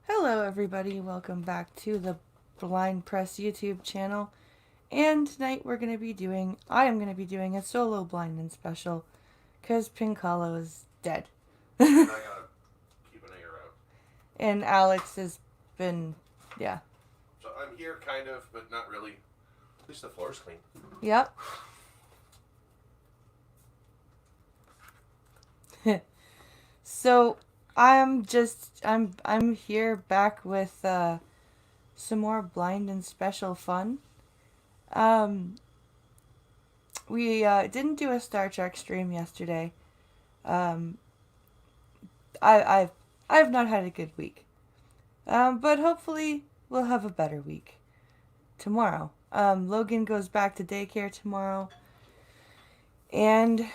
Hello everybody, welcome back to the Blind Press YouTube channel. And tonight I am going to be doing a solo blindness special because Pincalo is dead. And I gotta keep an ear out. And Alex has been, yeah. So I'm here kind of, but not really. At least the floor's clean. Yep. So I'm here back with some more blind and special fun. We didn't do a Star Trek stream yesterday. Um, I I've not had a good week. But hopefully we'll have a better week tomorrow. Logan goes back to daycare tomorrow, and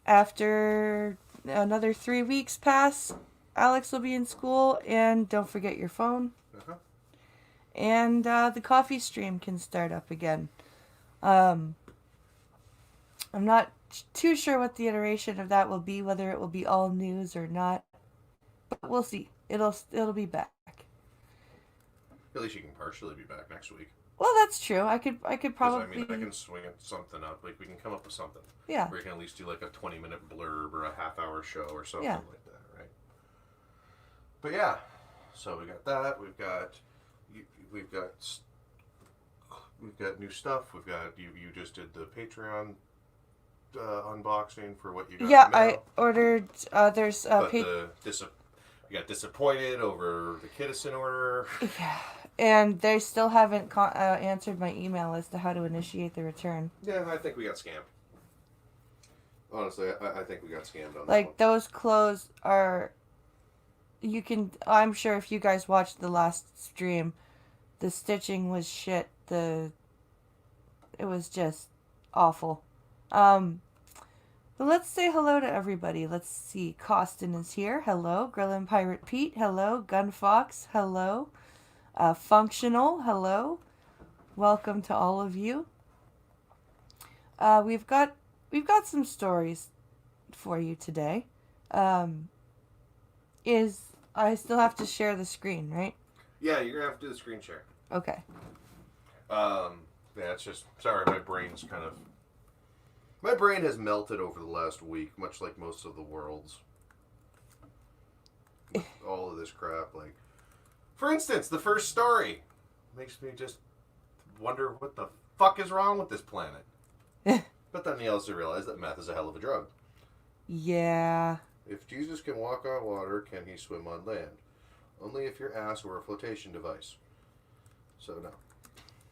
after another 3 weeks pass, Alex will be in school, and don't forget your phone. Uh-huh. And the coffee stream can start up again. I'm not too sure what the iteration of that will be, whether it will be all news or not, but we'll see. It'll be back. At least you can partially be back next week. Well, that's true. I could probably. I can swing something up. Like we can come up with something. Yeah. Where you can at least do like a 20-minute blurb or a half-hour show or something like that, right? But yeah, so we got that. We've got new stuff. We've got you just did the Patreon unboxing for what you got. Yeah, I ordered. There's you got disappointed over the Kiddison order. Yeah, and they still haven't answered my email as to how to initiate the return. Yeah, I think we got scammed. Honestly, I think we got scammed on that Like one. those clothes are. You can. I'm sure if you guys watched the last stream, the stitching was shit. It was just awful. But let's say hello to everybody. Let's see. Costin is here. Hello. Grillin' Pirate Pete. Hello. Gunfox. Hello. Functional. Hello. Welcome to all of you. We've got some stories for you today. I still have to share the screen, right? Yeah, you're gonna have to do the screen share. Okay. Yeah, it's just sorry, my brain has melted over the last week, much like most of the world's. With all of this crap, like, for instance, the first story makes me just wonder what the fuck is wrong with this planet. But then you also realize that meth is a hell of a drug. Yeah. If Jesus can walk on water, can he swim on land? Only if your ass were a flotation device. So no.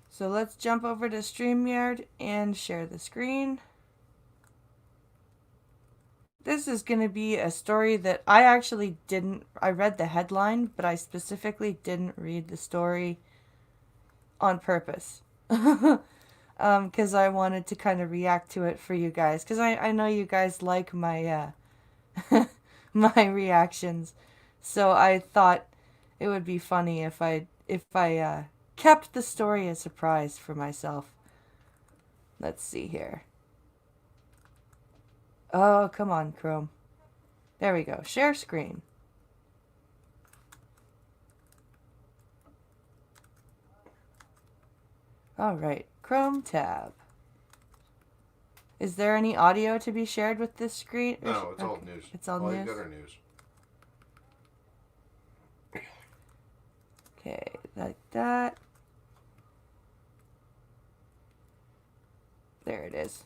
So let's jump over to StreamYard and share the screen. This is going to be a story that I actually didn't. I read the headline, but I specifically didn't read the story on purpose. Because I wanted to kind of react to it for you guys. Because I know you guys like my my reactions. So I thought it would be funny if I kept the story a surprise for myself. Let's see here. Oh, come on, Chrome. There we go. Share screen. All right. Chrome tab. Is there any audio to be shared with this screen? No, it's all news. It's all news? You got our news. Okay, like that. There it is.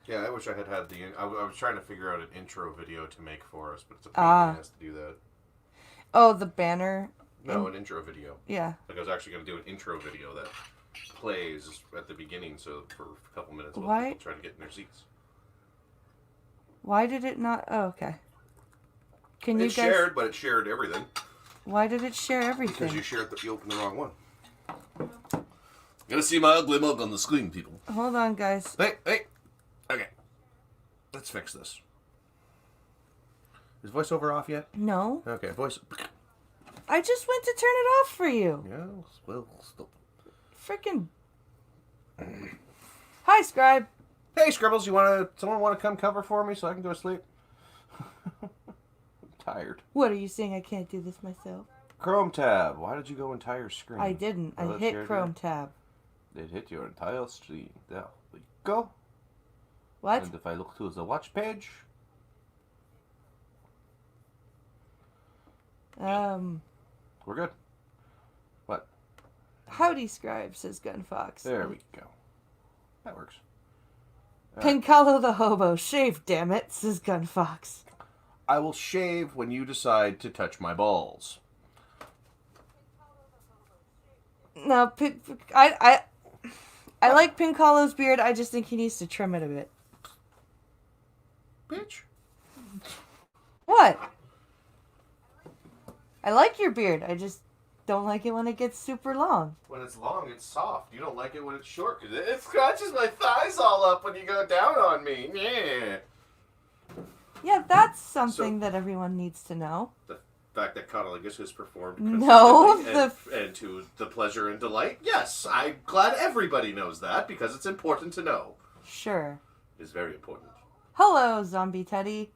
Yeah, I wish I had I was trying to figure out an intro video to make for us, but it's a pain in the ass to do that. Oh, the banner? No, an intro video. Yeah. Like I was actually going to do an intro video that plays at the beginning, so for a couple minutes while people try to get in their seats. Why did it not? Oh, okay. It shared, but it shared everything. Why did it share everything? Because you opened the wrong one. Gonna see my ugly mug on the screen, people. Hold on, guys. Hey. Okay. Let's fix this. Is voiceover off yet? No. Okay, voice. I just went to turn it off for you. Yeah, well, stop. Freaking. Hi, Scribe. Hey, Scribbles, someone want to come cover for me so I can go to sleep? Tired. What are you saying? I can't do this myself. Chrome tab. Why did you go entire screen? I didn't. Oh, I that's hit your Chrome idea? tab. It hit your entire screen. There we go. What? And if I look to the watch page, we're good. What? Howdy, Scribe, says Gunfox. There we go. That works. Pincalo the hobo. Shave, damn it, says Gunfox. I will shave when you decide to touch my balls. No, I like Pincalo's beard. I just think he needs to trim it a bit. Bitch. What? I like your beard. I just don't like it when it gets super long. When it's long, it's soft. You don't like it when it's short because it scratches my thighs all up when you go down on me. Yeah. Yeah, that's something that everyone needs to know. The fact that Conolingus is performed No, consistently and to the pleasure and delight. Yes, I'm glad everybody knows that because it's important to know. Sure. It's very important. Hello, Zombie Teddy.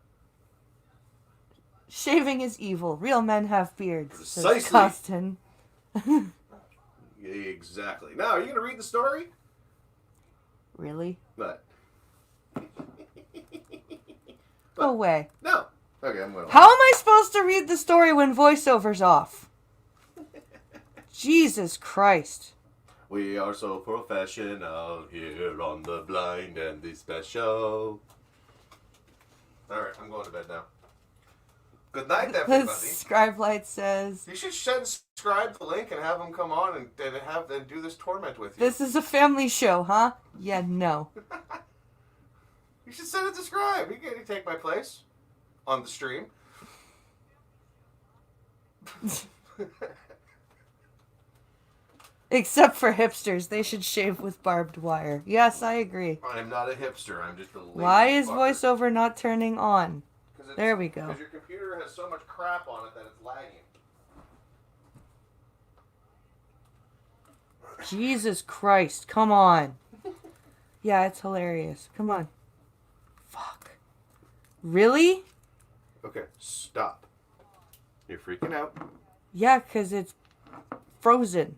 Shaving is evil. Real men have beards, Precisely. says Costin. Exactly. Now, are you going to read the story? Really? But. Go away. No. Okay, I'm going to. How am I supposed to read the story when voiceover's off? Jesus Christ. We are so professional here on the Blind and the Special. Alright, I'm going to bed now. Good night, everybody. Scribe Light says, You should subscribe the link and have them come on and do this torment with you. this is a family show, huh? Yeah, no. You should send it to Scribe. He can take my place on the stream. Except for hipsters. They should shave with barbed wire. Yes, I agree. I'm not a hipster. I'm just a lazy Why is fucker. voiceover not turning on? There we go. Because your computer has so much crap on it that it's lagging. Jesus Christ, come on. Yeah, it's hilarious. Come on. Fuck. Really? Okay, stop. You're freaking out. Yeah, because it's frozen.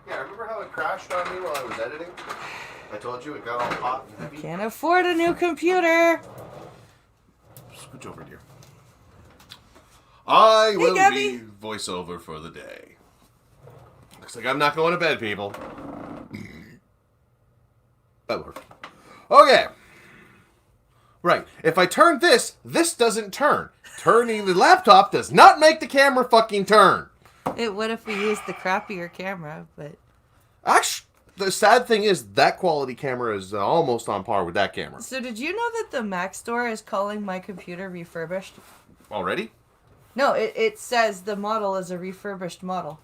Yeah, remember how it crashed on me while I was editing? I told you it got all hot and heavy. Can't afford a new computer. Scooch over, dear. I will Gabby. be voiceover for the day. Looks like I'm not going to bed, people. That worked. Okay. Right. If I turn this doesn't turn. Turning the laptop does not make the camera fucking turn. It would if we used the crappier camera, but... Actually, the sad thing is that quality camera is almost on par with that camera. So did you know that the Mac store is calling my computer refurbished? Already? No, it says the model is a refurbished model.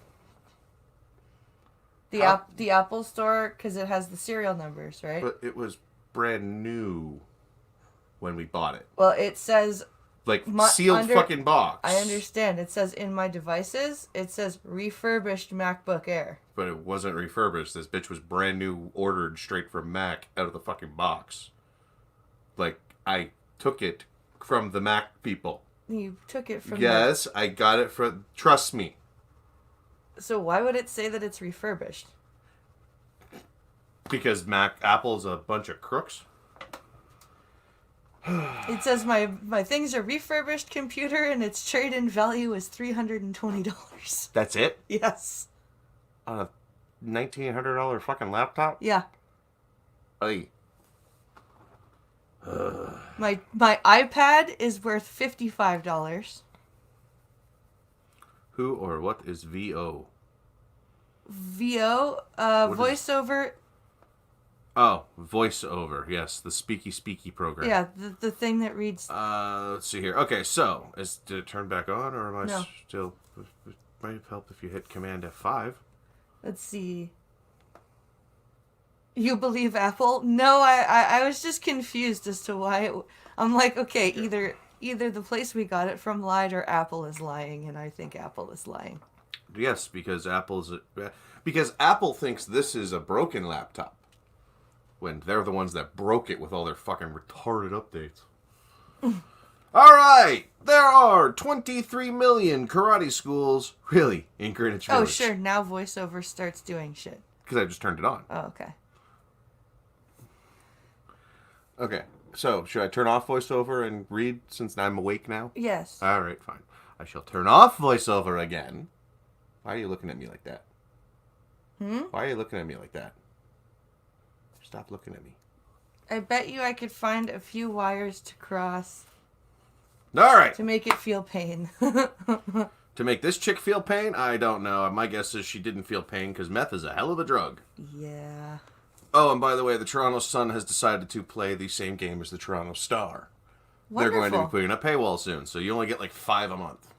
The Apple store, because it has the serial numbers, right? But it was brand new when we bought it. Well, it says... Like, sealed fucking box. I understand. It says in my devices, it says refurbished MacBook Air. But it wasn't refurbished. This bitch was brand new, ordered straight from Mac out of the fucking box. Like, I took it from the Mac people. You took it from Yes, I got it from... Trust me. So why would it say that it's refurbished? Because Apple's a bunch of crooks. It says my things are refurbished computer and its trade-in value is $320. That's it? Yes. On a $1,900 fucking laptop? Yeah. Ay. My iPad is worth $55. Who or what is VO? VO, What voiceover. Oh, voiceover. Yes, the speaky program. Yeah, the thing that reads. Let's see here. Okay, so did it turn back on, or am I No. still? It might help if you hit Command F5. Let's see. You believe Apple? No, I was just confused as to why. I'm like, okay, either the place we got it from lied or Apple is lying, and I think Apple is lying. Yes, because Apple thinks this is a broken laptop. When they're the ones that broke it with all their fucking retarded updates. All right, there are 23 million karate schools, really, in Greenwich Village. Oh, sure. Now voiceover starts doing shit. Because I just turned it on. Oh, okay. Okay, so should I turn off voiceover and read since I'm awake now? Yes. All right, fine. I shall turn off voiceover again. Why are you looking at me like that? Why are you looking at me like that? Stop looking at me. I bet you I could find a few wires to cross All right. to make it feel pain. To make this chick feel pain? I don't know. My guess is she didn't feel pain because meth is a hell of a drug. Yeah. Oh, and by the way, the Toronto Sun has decided to play the same game as the Toronto Star. Wonderful. They're going to be putting a paywall soon, so you only get like 5 a month.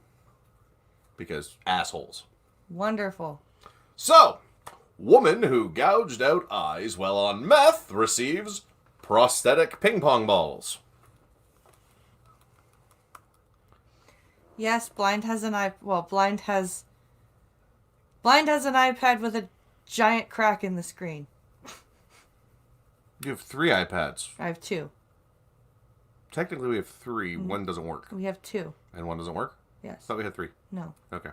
Because assholes. Wonderful. So, woman who gouged out eyes while on meth receives prosthetic ping pong balls. Yes, Blind has an Blind has an iPad with a giant crack in the screen. You have 3 iPads. I have 2. Technically, we have 3. One doesn't work. We have 2. And one doesn't work? I Yes. thought we had 3. No. Okay.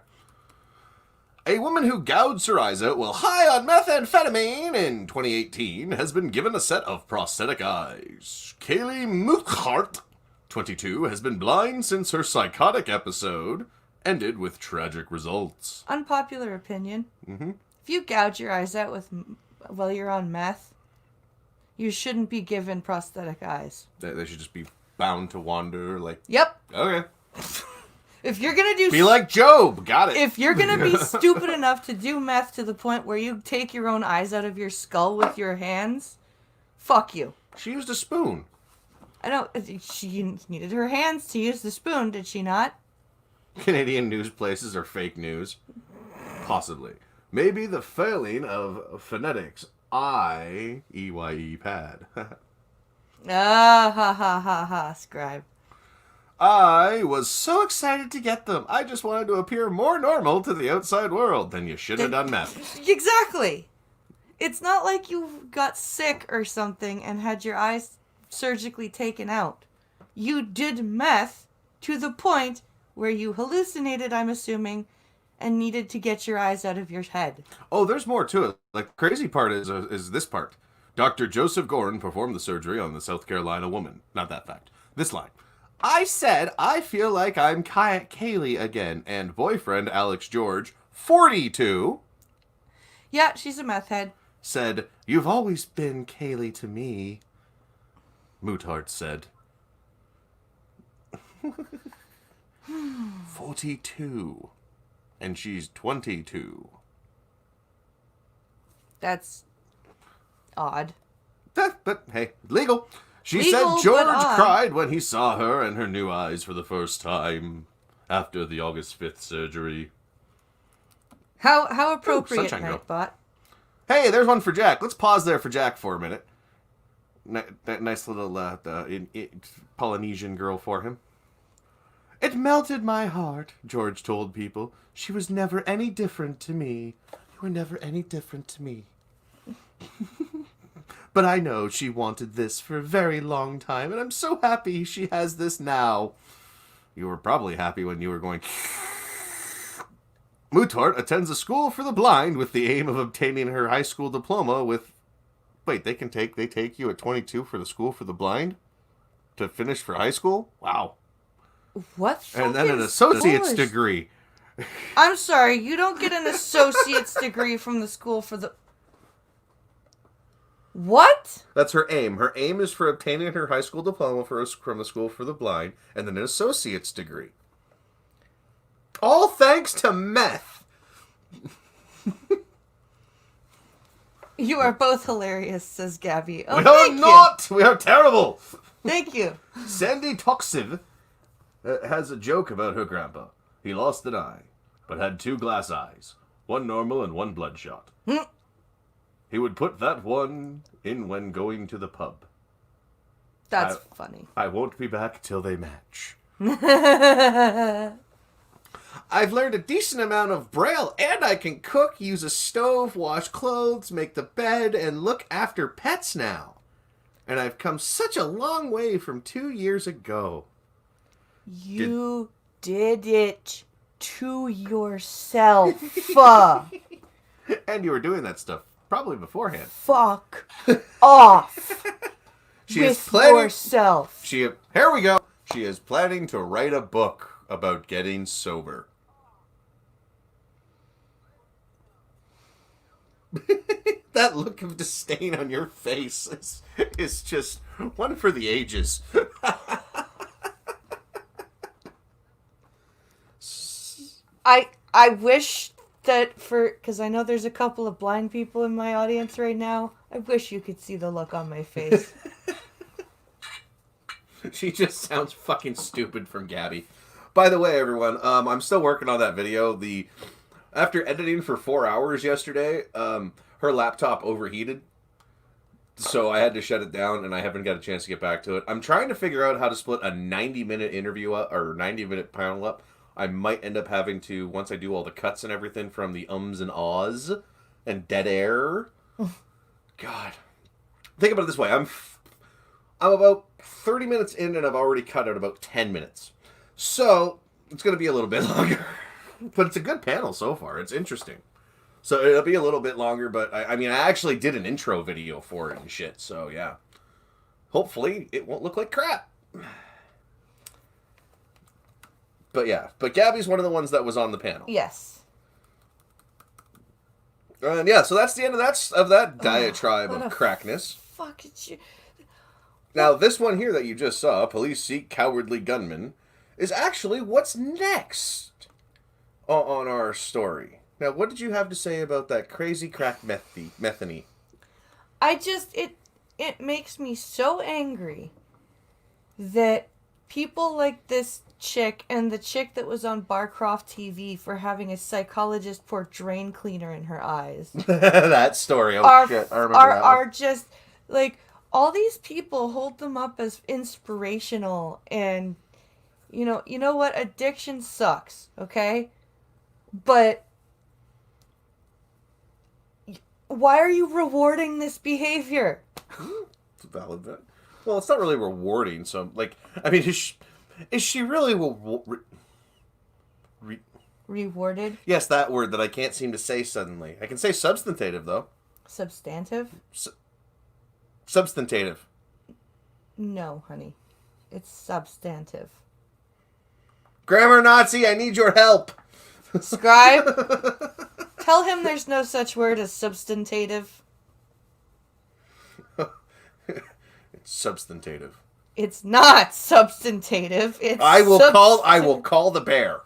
A woman who gouged her eyes out while high on methamphetamine in 2018 has been given a set of prosthetic eyes. Kaylee Muthart, 22, has been blind since her psychotic episode ended with tragic results. Unpopular opinion. Mm-hmm. If you gouge your eyes out while you're on meth, you shouldn't be given prosthetic eyes. They should just be bound to wander like... Yep. Okay. If you're gonna do... Be like Job. Got it. If you're gonna be stupid enough to do meth to the point where you take your own eyes out of your skull with your hands, fuck you. She used a spoon. I know, she needed her hands to use the spoon, did she not? Canadian news places are fake news. Possibly. Maybe the failing of phonetics. EYE pad. Ah, ha ha ha ha, scribe. I was so excited to get them. I just wanted to appear more normal to the outside world. Then you should have done meth. Exactly. It's not like you got sick or something and had your eyes surgically taken out. You did meth to the point where you hallucinated, I'm assuming, and needed to get your eyes out of your head. Oh, there's more to it. Like, the crazy part is this part. Dr. Joseph Gorin performed the surgery on the South Carolina woman. Not that fact. This line. I said, I feel like I'm Kaylee again, and boyfriend Alex George, 42, Yeah, she's a meth head. said, you've always been Kaylee to me. Muthart said. 42. And she's 22. That's odd. But hey, legal. She Legal, said George but odd. cried when he saw her and her new eyes for the first time after the August 5th surgery. How appropriate, Sunshine Girl. Nightbot. Hey, there's one for Jack. Let's pause there for Jack for a minute. That nice little Polynesian girl for him. It melted my heart, George told people. She was never any different to me. You were never any different to me. But I know she wanted this for a very long time, and I'm so happy she has this now. You were probably happy when you were going... Muthart attends a school for the blind with the aim of obtaining her high school diploma with... Wait, they take you at 22 for the school for the blind? To finish for high school? Wow. What? And then an fucking associate's school is- degree. I'm sorry, you don't get an associate's degree from the school for the... What? That's her aim. Her aim is for obtaining her high school diploma from the school for the blind, and then an associate's degree. All thanks to meth. You are both hilarious, says Gabby. Oh, We are thank not. We are terrible. you. Thank you. Sandy Toxiv has a joke about her grandpa. He lost an eye, but had 2 glass eyes. One normal and one bloodshot. He would put that one in when going to the pub. That's funny. I won't be back till they match. I've learned a decent amount of Braille, and I can cook, use a stove, wash clothes, make the bed, and look after pets now. And I've come such a long way from 2 years ago. You did it to yourself. And you were doing that stuff probably beforehand. Fuck off She is with planning. yourself. Here we go. She is planning to write a book about getting sober. That look of disdain on your face is just one for the ages. I wish that because I know there's a couple of blind people in my audience right now. I wish you could see the look on my face. She just sounds fucking stupid from Gabby. By the way, everyone, I'm still working on that video. After editing for 4 hours yesterday, her laptop overheated. So I had to shut it down, and I haven't got a chance to get back to it. I'm trying to figure out how to split a 90-minute interview up, or 90-minute panel up. I might end up having to, once I do all the cuts and everything from the ums and ahs and dead air. God. Think about it this way. I'm about 30 minutes in, and I've already cut out about 10 minutes. So, it's going to be a little bit longer. But it's a good panel so far. It's interesting. So, it'll be a little bit longer, but I mean, I actually did an intro video for it and shit. So, yeah. Hopefully, it won't look like crap. But yeah, Gabby's one of the ones that was on the panel. Yes. And yeah, so that's the end of that diatribe of crackness. Fuck it, you. Now, this one here that you just saw, Police Seek Cowardly Gunman, is actually what's next on our story. Now, what did you have to say about that crazy crack methany? It makes me so angry that people like this chick and the chick that was on Barcroft TV for having a psychologist pour drain cleaner in her eyes. That story, shit, I remember that are just, like, all these people hold them up as inspirational, and, you know what? Addiction sucks, okay? But why are you rewarding this behavior? It's valid. Well, it's not really rewarding. So, like, I mean, is she really Rewarded? Yes, that word that I can't seem to say suddenly. I can say substantive though. Substantive? Substantive. No, honey. It's substantive. Grammar Nazi, I need your help. Scribe, tell him there's no such word as substantive. It's substantive. It's not substantive. It's I will call the bear.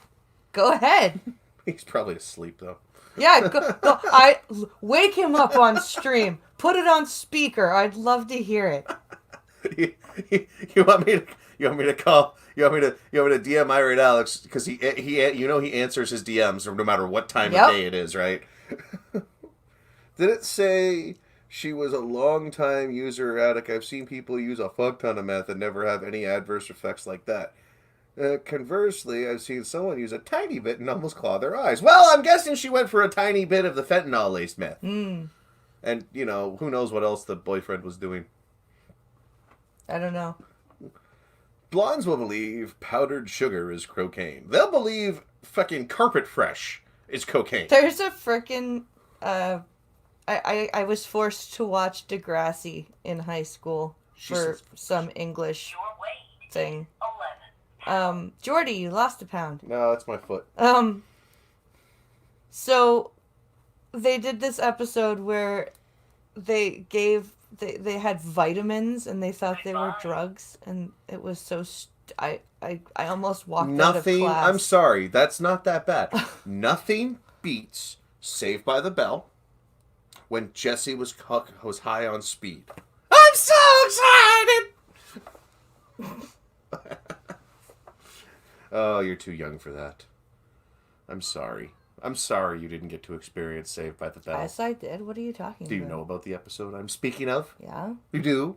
Go ahead. He's probably asleep though. Yeah, go. Wake him up on stream. Put it on speaker. I'd love to hear it. You want me to DM Irate Alex because he answers his DMs no matter what time of day it is, right? Did it say she was a long-time user addict? I've seen people use a fuck ton of meth and never have any adverse effects like that. Conversely, I've seen someone use a tiny bit and almost claw their eyes. Well, I'm guessing she went for a tiny bit of the fentanyl-laced meth. Mm. And, who knows what else the boyfriend was doing. I don't know. Blondes will believe powdered sugar is cocaine. They'll believe fucking carpet fresh is cocaine. There's a frickin' I was forced to watch Degrassi in high school for some English thing. Jordy, you lost a pound. No, that's my foot. So they did this episode where they had vitamins and they thought they were drugs, and it was so I almost walked out of class. I'm sorry, that's not that bad. Nothing beats Saved by the Bell when Jesse was high on speed. I'm so excited. Oh, you're too young for that. I'm sorry. I'm sorry you didn't get to experience Saved by the Bell. Yes, I did. What are you talking about? Do you know about the episode I'm speaking of? Yeah. You do?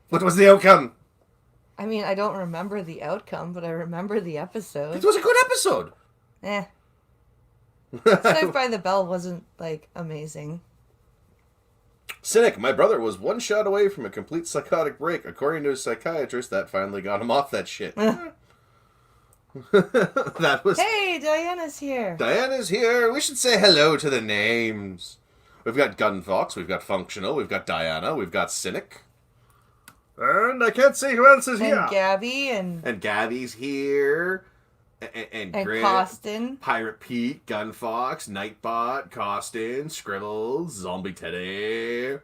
What was the outcome? I mean, I don't remember the outcome, but I remember the episode. It was a good episode. Saved by the Bell wasn't, amazing. Cynic, my brother was one shot away from a complete psychotic break. According to his psychiatrist, that finally got him off that shit. That was... Hey, Diana's here. Diana's here. We should say hello to the names. We've got Gunfox, we've got Functional, we've got Diana, we've got Cynic. And I can't see who else is here. And Gabby and Gabby's here. And Grit, Costin. Pirate Pete, Gunfox, Nightbot, Costin, Scribbles, Zombie Teddy.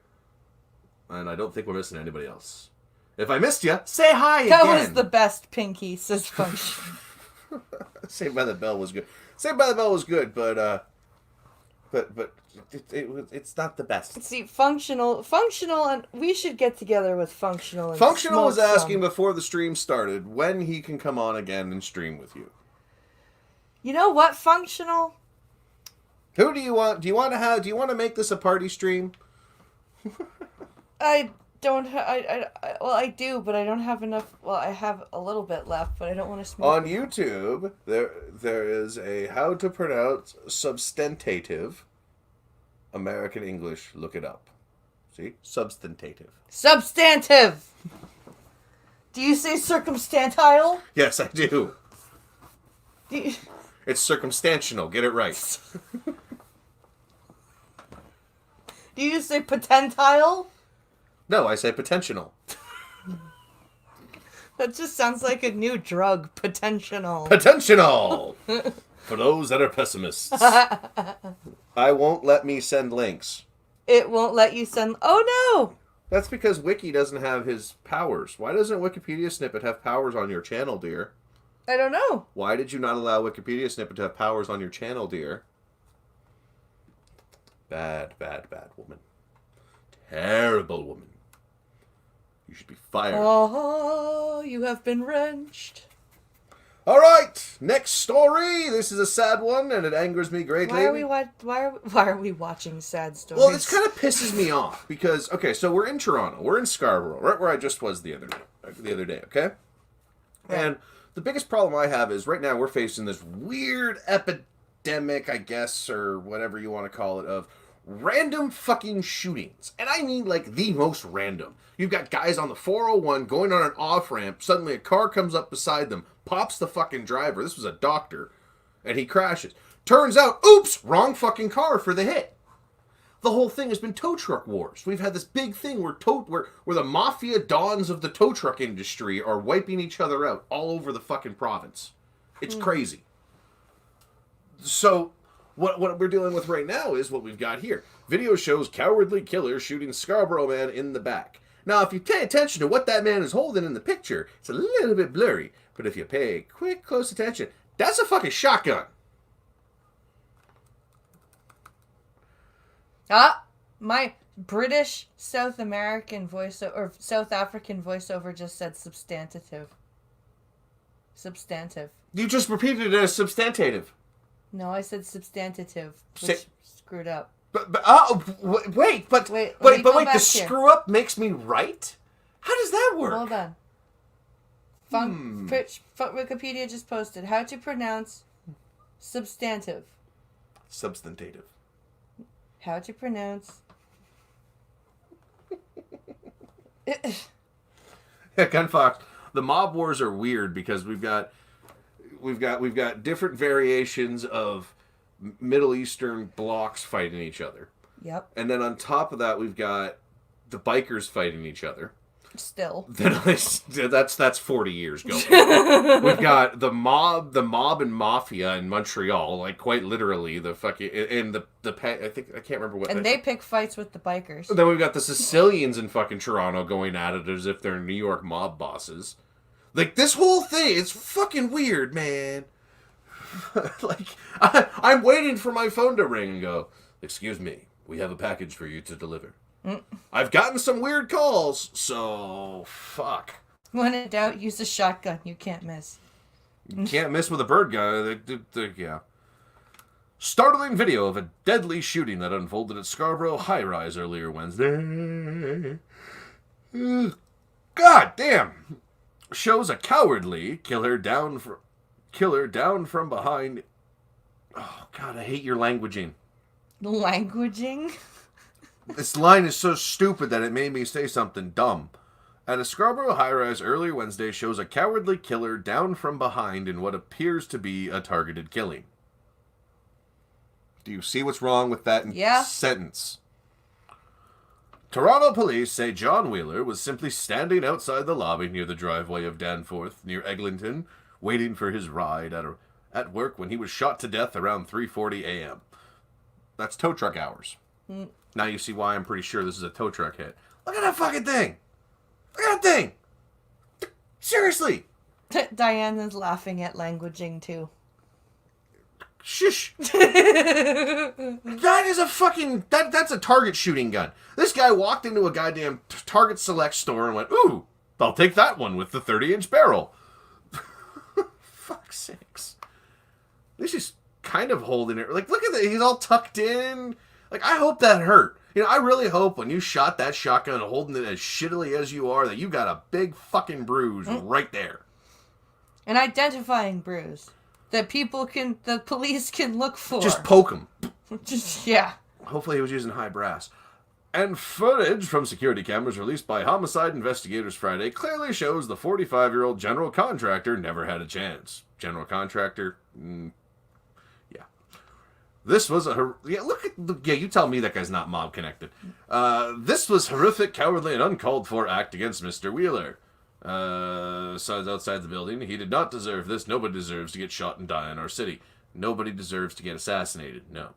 And I don't think we're missing anybody else. If I missed you, say hi again. That was the best Pinky, says Function. Saved by the Bell was good. Saved by the Bell was good, but it's not the best. See, Functional, and we should get together with Functional. And Functional was smoke asking some. before the stream started when he can come on again and stream with you. You know what, Functional? Who do you want? Do you want to make this a party stream? I don't. Well, I do, but I don't have enough. Well, I have a little bit left, but I don't want to smoke. On YouTube, there is a how to pronounce substantive American English. Look it up. See? Substantive. Substantive! Do you say circumstantile? Yes, I do. Do you... It's circumstantial. Get it right. Do you say potentile? No, I say potential. That just sounds like a new drug, potential. Potential! For those that are pessimists. I won't let me send links. It won't let you send... Oh, no! That's because Wiki doesn't have his powers. Why doesn't Wikipedia Snippet have powers on your channel, dear? I don't know. Why did you not allow Wikipedia Snippet to have powers on your channel, dear? Bad, bad, bad woman. Terrible woman. You should be fired. Oh, you have been wrenched. All right, next story. This is a sad one, and it angers me greatly. Why are we watching sad stories? Well, it kind of pisses me off because so we're in Toronto, we're in Scarborough, right where I just was the other day. Okay, Right. And the biggest problem I have is right now we're facing this weird epidemic, I guess, or whatever you want to call it, of random fucking shootings. And I mean like the most random. You've got guys on the 401 going on an off-ramp. Suddenly a car comes up beside them, pops the fucking driver. This was a doctor. And he crashes. Turns out, oops, wrong fucking car for the hit. The whole thing has been tow truck wars. We've had this big thing where the mafia dons of the tow truck industry are wiping each other out all over the fucking province. It's crazy. So... What we're dealing with right now is what we've got here. Video shows cowardly killer shooting Scarborough man in the back. Now, if you pay attention to what that man is holding in the picture, it's a little bit blurry. But if you pay close attention, that's a fucking shotgun. My British South American voiceover, or South African voiceover just said substantive. Substantive. You just repeated it as substantive. No, I said substantive, which screwed up. But wait, let me go the back here. screw up makes me right? How does that work? Hold on. Wikipedia just posted how to pronounce substantive. Substantive. How to pronounce. Yeah, Gunfox. The mob wars are weird because we've got different variations of Middle Eastern blocks fighting each other. Yep. And then on top of that, we've got the bikers fighting each other. Still. That's 40 years going. We've got the mob and mafia in Montreal, like quite literally the fucking and I can't remember what. And they pick fights with the bikers. Then we've got the Sicilians in fucking Toronto going at it as if they're New York mob bosses. Like, this whole thing is fucking weird, man. Like, I'm waiting for my phone to ring and go, "Excuse me, we have a package for you to deliver." I've gotten some weird calls, so fuck. When in doubt, use a shotgun. You can't miss. You can't miss with a bird gun. Yeah. Startling video of a deadly shooting that unfolded at Scarborough high-rise earlier Wednesday. God damn. Shows a cowardly killer down from behind. Oh God, I hate your languaging. Languaging? This line is so stupid that it made me say something dumb. At a Scarborough high-rise earlier Wednesday shows a cowardly killer down from behind in what appears to be a targeted killing. Do you see what's wrong with that sentence? Toronto police say John Wheeler was simply standing outside the lobby near the driveway of Danforth, near Eglinton, waiting for his ride at work when he was shot to death around 3:40 a.m. That's tow truck hours. Now you see why I'm pretty sure this is a tow truck hit. Look at that fucking thing! Look at that thing! Seriously! Diane is laughing at languaging, too. Shush! That is a fucking... That's a target shooting gun. This guy walked into a goddamn Target Select store and went, ooh, I'll take that one with the 30-inch barrel. Fuck's sakes. At least he's kind of holding it. Like, look at that. He's all tucked in. Like, I hope that hurt. You know, I really hope when you shot that shotgun holding it as shittily as you are that you got a big fucking bruise right there. An identifying bruise that the police can look for. Just poke him. Yeah. Hopefully he was using high brass. And footage from security cameras released by homicide investigators Friday clearly shows the 45-year-old general contractor never had a chance. General contractor? Yeah. This was you tell me that guy's not mob connected. This was horrific, cowardly, and uncalled for act against Mr. Wheeler. Signs outside the building. He did not deserve this. Nobody deserves to get shot and die in our city. Nobody deserves to get assassinated. No.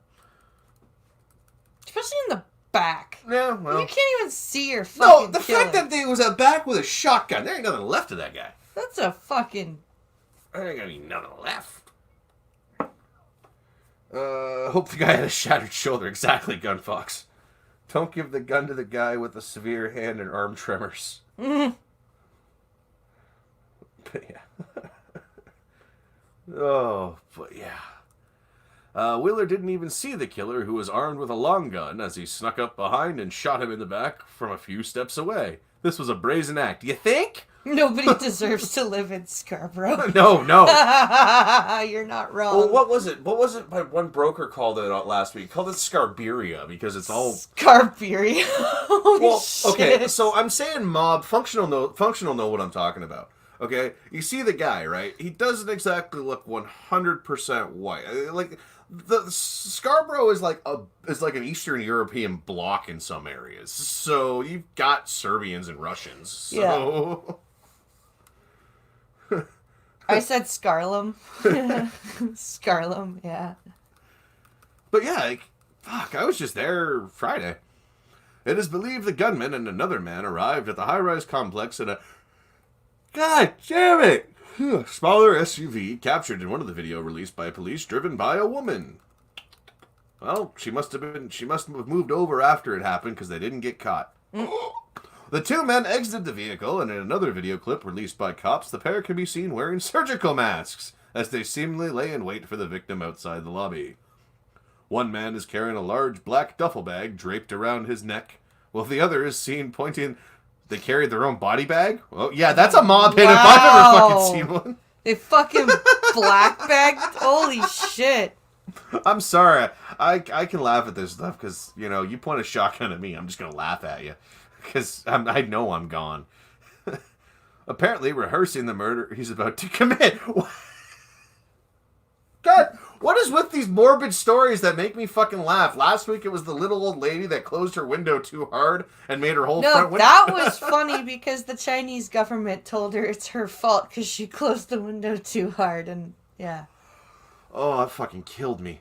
Especially in the back. Yeah, well. You can't even see your fucking No, the fact that there was a back with a shotgun, there ain't nothing left of that guy. That's a fucking... There ain't gonna be nothing left. Hope the guy had a shattered shoulder. Exactly, Gunfox. Don't give the gun to the guy with the severe hand and arm tremors. But yeah. But yeah. Wheeler didn't even see the killer, who was armed with a long gun, as he snuck up behind and shot him in the back from a few steps away. This was a brazen act. You think? Nobody deserves to live in Scarborough. No. You're not wrong. Well, what was it? What was it my one broker called it out last week? He called it Scarberia, because it's all... Scarberia. Well, shit. Okay, so I'm saying mob, functional know what I'm talking about. Okay? You see the guy, right? He doesn't exactly look 100% white. Like... The Scarborough is like an Eastern European bloc in some areas. So you've got Serbians and Russians. So yeah. I said Scarlum. Scarlum, yeah. But yeah, like, fuck, I was just there Friday. It is believed the gunman and another man arrived at the high-rise complex in a... God damn it! Smaller SUV captured in one of the video released by police, driven by a woman. Well, she must have moved over after it happened because they didn't get caught. The two men exited the vehicle, and in another video clip released by cops, the pair can be seen wearing surgical masks as they seemingly lay in wait for the victim outside the lobby. One man is carrying a large black duffel bag draped around his neck, while the other is seen pointing... They carried their own body bag? Well, yeah, that's a mob hit if I've ever fucking seen one. They fucking black bagged? Holy shit. I'm sorry. I can laugh at this stuff because, you know, you point a shotgun at me, I'm just going to laugh at you. Because I know I'm gone. Apparently rehearsing the murder he's about to commit. God, what is with these morbid stories that make me fucking laugh? Last week it was the little old lady that closed her window too hard and made her whole front window... No, that was funny because the Chinese government told her it's her fault because she closed the window too hard, and yeah. Oh, that fucking killed me.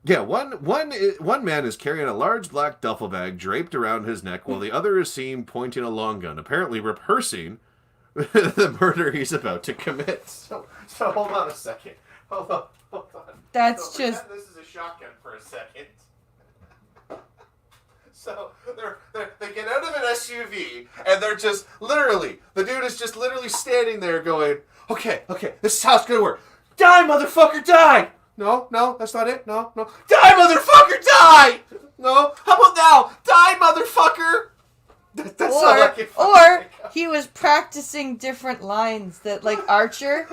Yeah, one man is carrying a large black duffel bag draped around his neck while the other is seen pointing a long gun, apparently rehearsing the murder he's about to commit. So hold on a second. Hold on. That's so just... This is a shotgun for a second. So they get out of an SUV and they're just literally, the dude is just literally standing there going, okay, this is how it's gonna work. Die, motherfucker, die! No, that's not it. No. Die, motherfucker, die! No, how about now? Die, motherfucker! That's all I can or he was practicing different lines that, like Archer,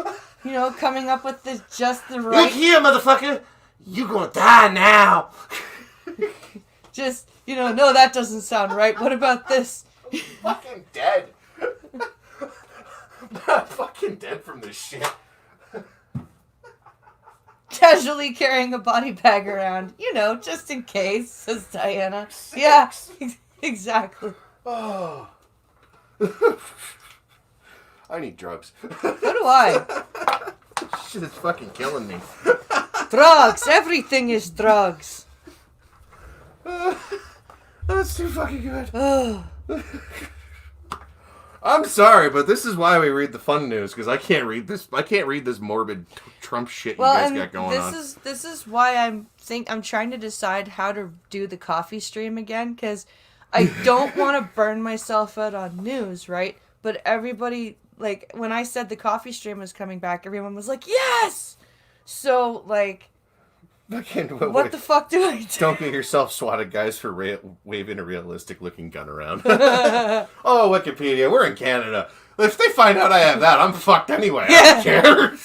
you know, coming up with just the right... Look here, motherfucker! You gonna die now! Just, you know, no, that doesn't sound right. What about this? I'm fucking dead. I'm fucking dead from this shit. Casually carrying a body bag around. You know, just in case, says Diana. Yeah, exactly. Oh. I need drugs. So do I. Shit is fucking killing me. Drugs. Everything is drugs. That's too fucking good. Ugh. I'm sorry, but this is why we read the fun news, because I can't read this. I can't read this morbid Trump shit you guys got going on. This is why I'm trying to decide how to do the coffee stream again, because I don't want to burn myself out on news, right? But everybody, like, when I said the coffee stream was coming back, everyone was like, yes! So, like, what the fuck do I do? Don't get yourself swatted, guys, for waving a realistic-looking gun around. Oh, Wikipedia, we're in Canada. If they find out I have that, I'm fucked anyway. Yeah. I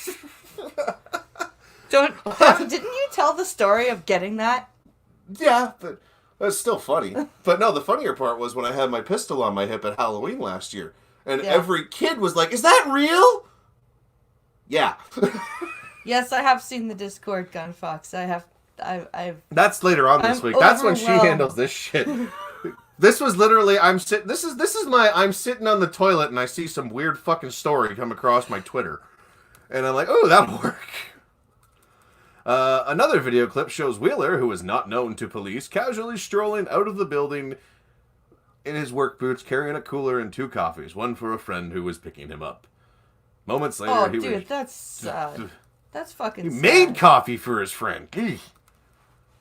don't care. Didn't you tell the story of getting that? Yeah, but it's still funny. But no, the funnier part was when I had my pistol on my hip at Halloween last year. And every kid was like, is that real? Yeah. Yes, I have seen the Discord gun fox. I've That's later on this week. That's when she handles this shit. This was literally this is my I'm sitting on the toilet and I see some weird fucking story come across my Twitter. And I'm like, "Oh, that'll work." Another video clip shows Wheeler, who is not known to police, casually strolling out of the building in his work boots, carrying a cooler and 2 coffees, one for a friend who was picking him up. Moments later, that's fucking he sad. made coffee for his friend.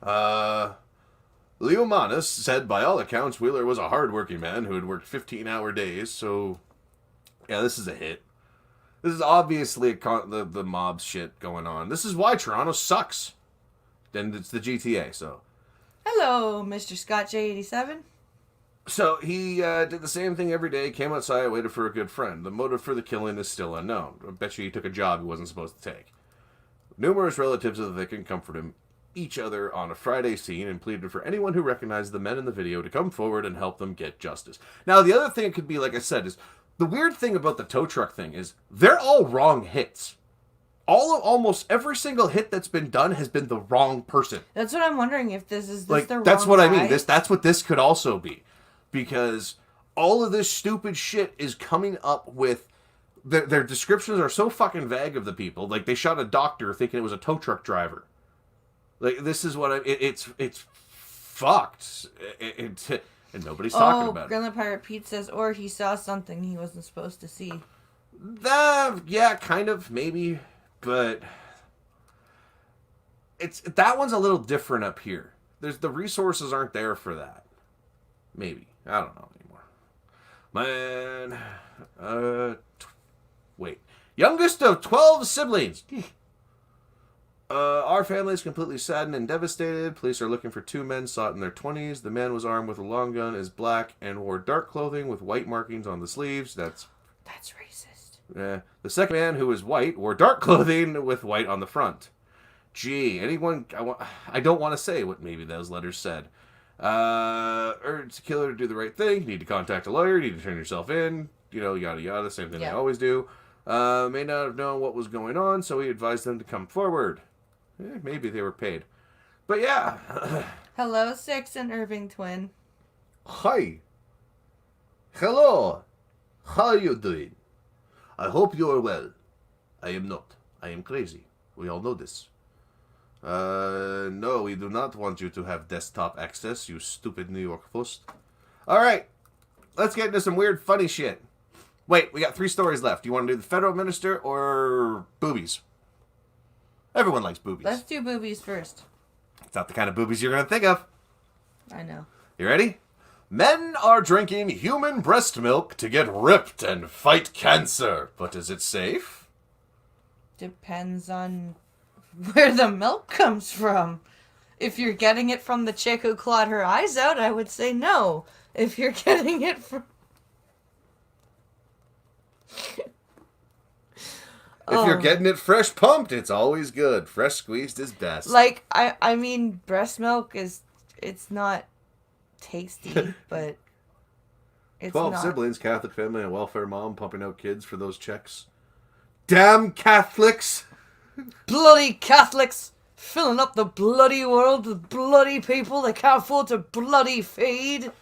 Leo Manis said, by all accounts, Wheeler was a hard-working man who had worked 15-hour days, so yeah, this is a hit. This is obviously the mob shit going on. This is why Toronto sucks. And it's the GTA, so. Hello, Mr. Scott J87. So he did the same thing every day, came outside, waited for a good friend. The motive for the killing is still unknown. I bet you he took a job he wasn't supposed to take. Numerous relatives of the victim comforted each other on a Friday scene and pleaded for anyone who recognized the men in the video to come forward and help them get justice. Now, the other thing it could be, like I said, is the weird thing about the tow truck thing is they're all wrong hits. Almost every single hit that's been done has been the wrong person. That's what I'm wondering, if this is like the wrong that's what guy? I mean. That's what this could also be, because all of this stupid shit is coming up with their descriptions are so fucking vague of the people. Like, they shot a doctor thinking it was a tow truck driver. Like, this is what it's fucked. And nobody's talking about it. Gremlin Pirate Pete says, or he saw something he wasn't supposed to see. Yeah, kind of, maybe, but that one's a little different up here. The resources aren't there for that. Maybe. I don't know anymore. Man, wait. Youngest of 12 siblings. Our family is completely saddened and devastated. Police are looking for 2 men sought in their 20s. The man was armed with a long gun, is black, and wore dark clothing with white markings on the sleeves. That's racist. The second man, who is white, wore dark clothing with white on the front. Gee, anyone... I don't want to say what maybe those letters said. Urge the killer to do the right thing. You need to contact a lawyer. You need to turn yourself in. You know, yada yada. Same thing they always do. May not have known what was going on, so he advised them to come forward. Maybe they were paid. But yeah. Hello, Six and Irving Twin. Hi. Hello. How are you doing? I hope you are well. I am not. I am crazy. We all know this. No, we do not want you to have desktop access, you stupid New York Post. Alright. Let's get into some weird, funny shit. Wait, we got 3 stories left. Do you want to do the federal minister or boobies? Everyone likes boobies. Let's do boobies first. It's not the kind of boobies you're going to think of. I know. You ready? Men are drinking human breast milk to get ripped and fight cancer. But is it safe? Depends on where the milk comes from. If you're getting it from the chick who clawed her eyes out, I would say no. If you're getting it from... If you're getting it fresh pumped, it's always good. Fresh squeezed is best. Like, I mean, breast milk it's not tasty, but... It's 12 not. siblings, Catholic family, and welfare mom pumping out kids for those checks. Damn Catholics! Bloody Catholics! Filling up the bloody world with bloody people they can't afford to bloody feed.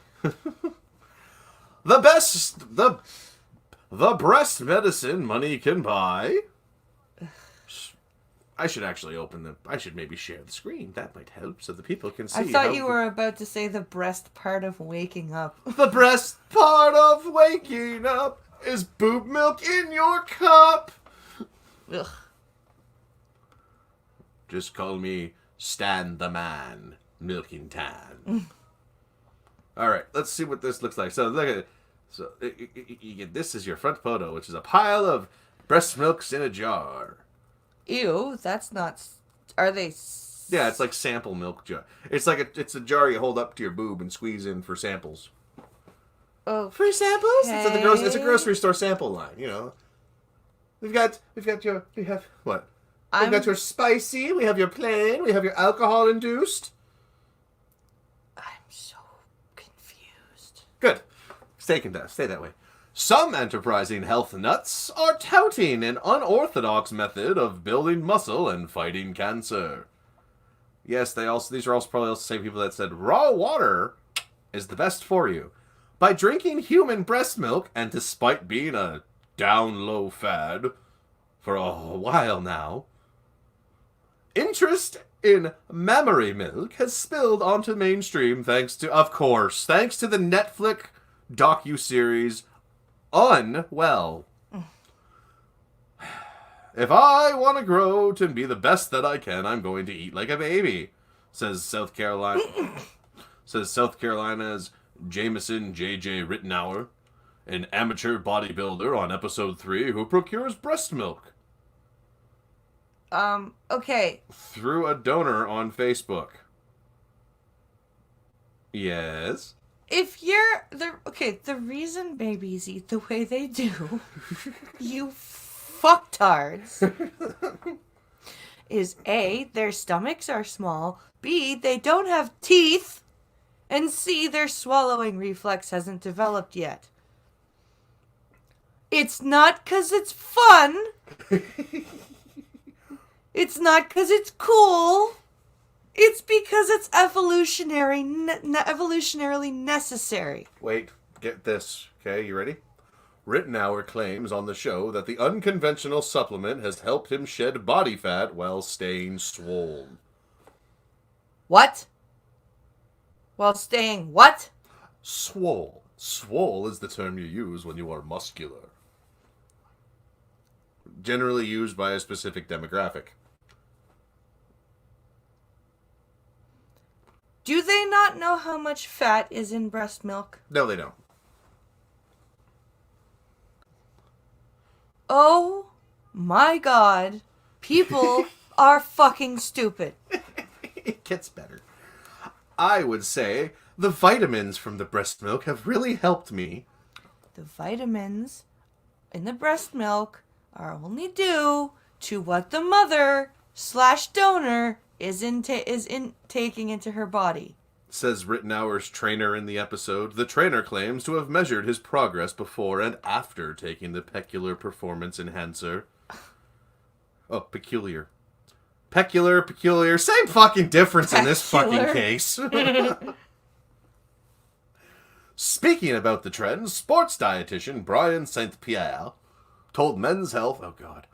The breast medicine money can buy. I should actually I should maybe share the screen. That might help so the people can see. I thought you were about to say the breast part of waking up. The breast part of waking up is boob milk in your cup. Ugh. Just call me Stan the Man, Milking Tan. All right, let's see what this looks like. So look at it. So you get this is your front photo, which is a pile of breast milks in a jar. Ew, that's not... Are they... Yeah, it's like sample milk jar. It's like it's a jar you hold up to your boob and squeeze in for samples. Oh, For samples? It's a grocery store sample line, you know. We have what? We've got your spicy, we have your plain, we have your alcohol induced. I'm so confused. Good. Stay that way. Some enterprising health nuts are touting an unorthodox method of building muscle and fighting cancer. Yes, these are also probably the same people that said raw water is the best for you. By drinking human breast milk, and despite being a down low fad for a while now, interest in mammary milk has spilled onto mainstream thanks to the Netflix docuseries Unwell. If I want to grow to be the best that I can, I'm going to eat like a baby, says South Carolina's Jameson J.J. Rittenauer, an amateur bodybuilder on episode 3 who procures breast milk. Okay. Through a donor on Facebook. Yes? If you're... the reason babies eat the way they do, you fucktards, is A, their stomachs are small, B, they don't have teeth, and C, their swallowing reflex hasn't developed yet. It's not 'cause it's fun. It's not 'cause it's cool. It's because it's evolutionarily necessary. Wait, get this. Okay, you ready? Rittenauer claims on the show that the unconventional supplement has helped him shed body fat while staying swole. What? While staying what? Swole. Swole is the term you use when you are muscular. Generally used by a specific demographic. Do they not know how much fat is in breast milk? No, they don't. Oh my god. People are fucking stupid. It gets better. I would say the vitamins from the breast milk have really helped me. The vitamins in the breast milk are only due to what the mother/donor is taking into her body. Says Rittenauer's trainer in the episode. The trainer claims to have measured his progress before and after taking the peculiar performance enhancer. Oh, peculiar. Peculiar. Same fucking difference in this fucking case. Speaking about the trends, sports dietitian Brian St. Pierre told Men's Health, oh god,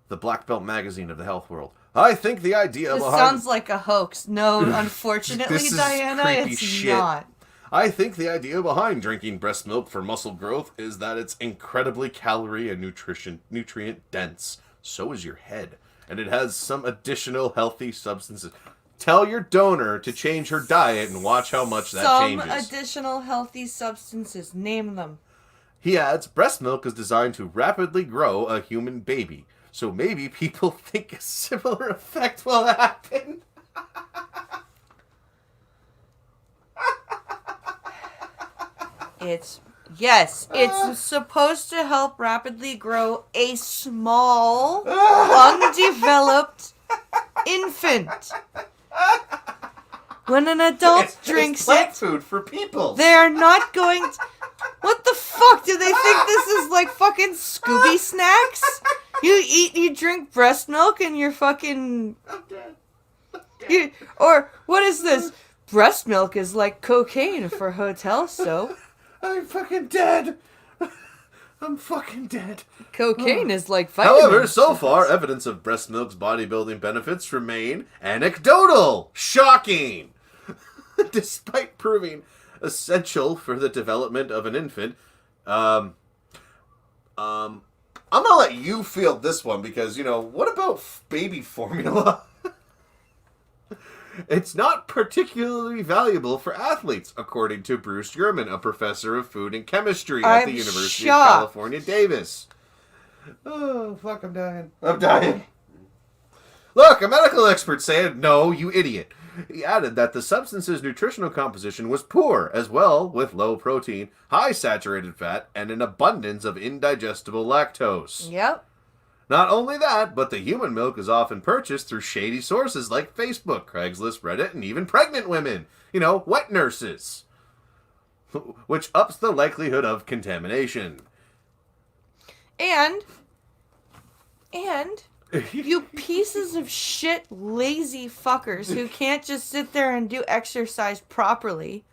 the Black Belt magazine of the health world, I think the idea This behind... sounds like a hoax. No, unfortunately, This is Diana, creepy it's shit. not. I think the idea behind drinking breast milk for muscle growth is that it's incredibly calorie and nutrient dense. So is your head. And it has some additional healthy substances. Tell your donor to change her diet and watch how much that changes. Some additional healthy substances. Name them. He adds, breast milk is designed to rapidly grow a human baby. So maybe people think a similar effect will happen. It's supposed to help rapidly grow a small, undeveloped infant. When an adult drinks it's plant it, food for people. they're not going to... What the fuck? Do they think this is like fucking Scooby snacks? You drink breast milk and you're fucking... I'm dead. Or, what is this? Breast milk is like cocaine for hotel soap. I'm fucking dead. I'm fucking dead. Cocaine is like vitamins. However, so far, evidence of breast milk's bodybuilding benefits remain anecdotal. Shocking! Despite proving essential for the development of an infant, I'm gonna let you field this one because, what about baby formula? It's not particularly valuable for athletes, according to Bruce German, a professor of food and chemistry at the University of California, Davis. Oh, fuck, I'm dying. I'm dying. Look, a medical expert said, no, you idiot. He added that the substance's nutritional composition was poor, as well, with low protein, high saturated fat, and an abundance of indigestible lactose. Yep. Not only that, but the human milk is often purchased through shady sources like Facebook, Craigslist, Reddit, and even pregnant women. Wet nurses. Which ups the likelihood of contamination. And you pieces of shit lazy fuckers who can't just sit there and do exercise properly.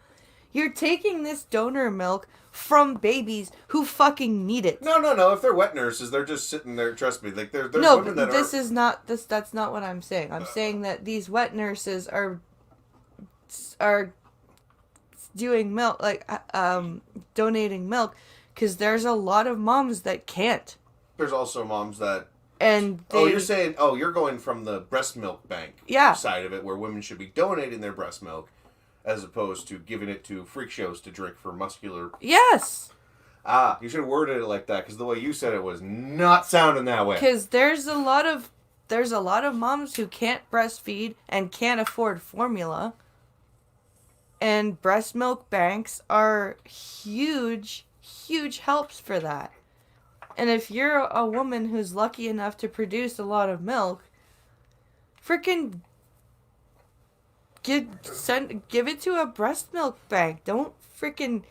You're taking this donor milk from babies who fucking need it. No. If they're wet nurses, they're just sitting there. Trust me. Like there's women that this is not this. That's not what I'm saying. I'm saying that these wet nurses are doing milk, donating milk, because there's a lot of moms that can't. There's also moms that. And you're going from the breast milk bank side of it, where women should be donating their breast milk, as opposed to giving it to freak shows to drink for muscular... Yes! You should have worded it like that, because the way you said it was not sounding that way. Because there's a lot of moms who can't breastfeed and can't afford formula. And breast milk banks are huge, huge helps for that. And if you're a woman who's lucky enough to produce a lot of milk, freaking give it to a breast milk bank. Don't freaking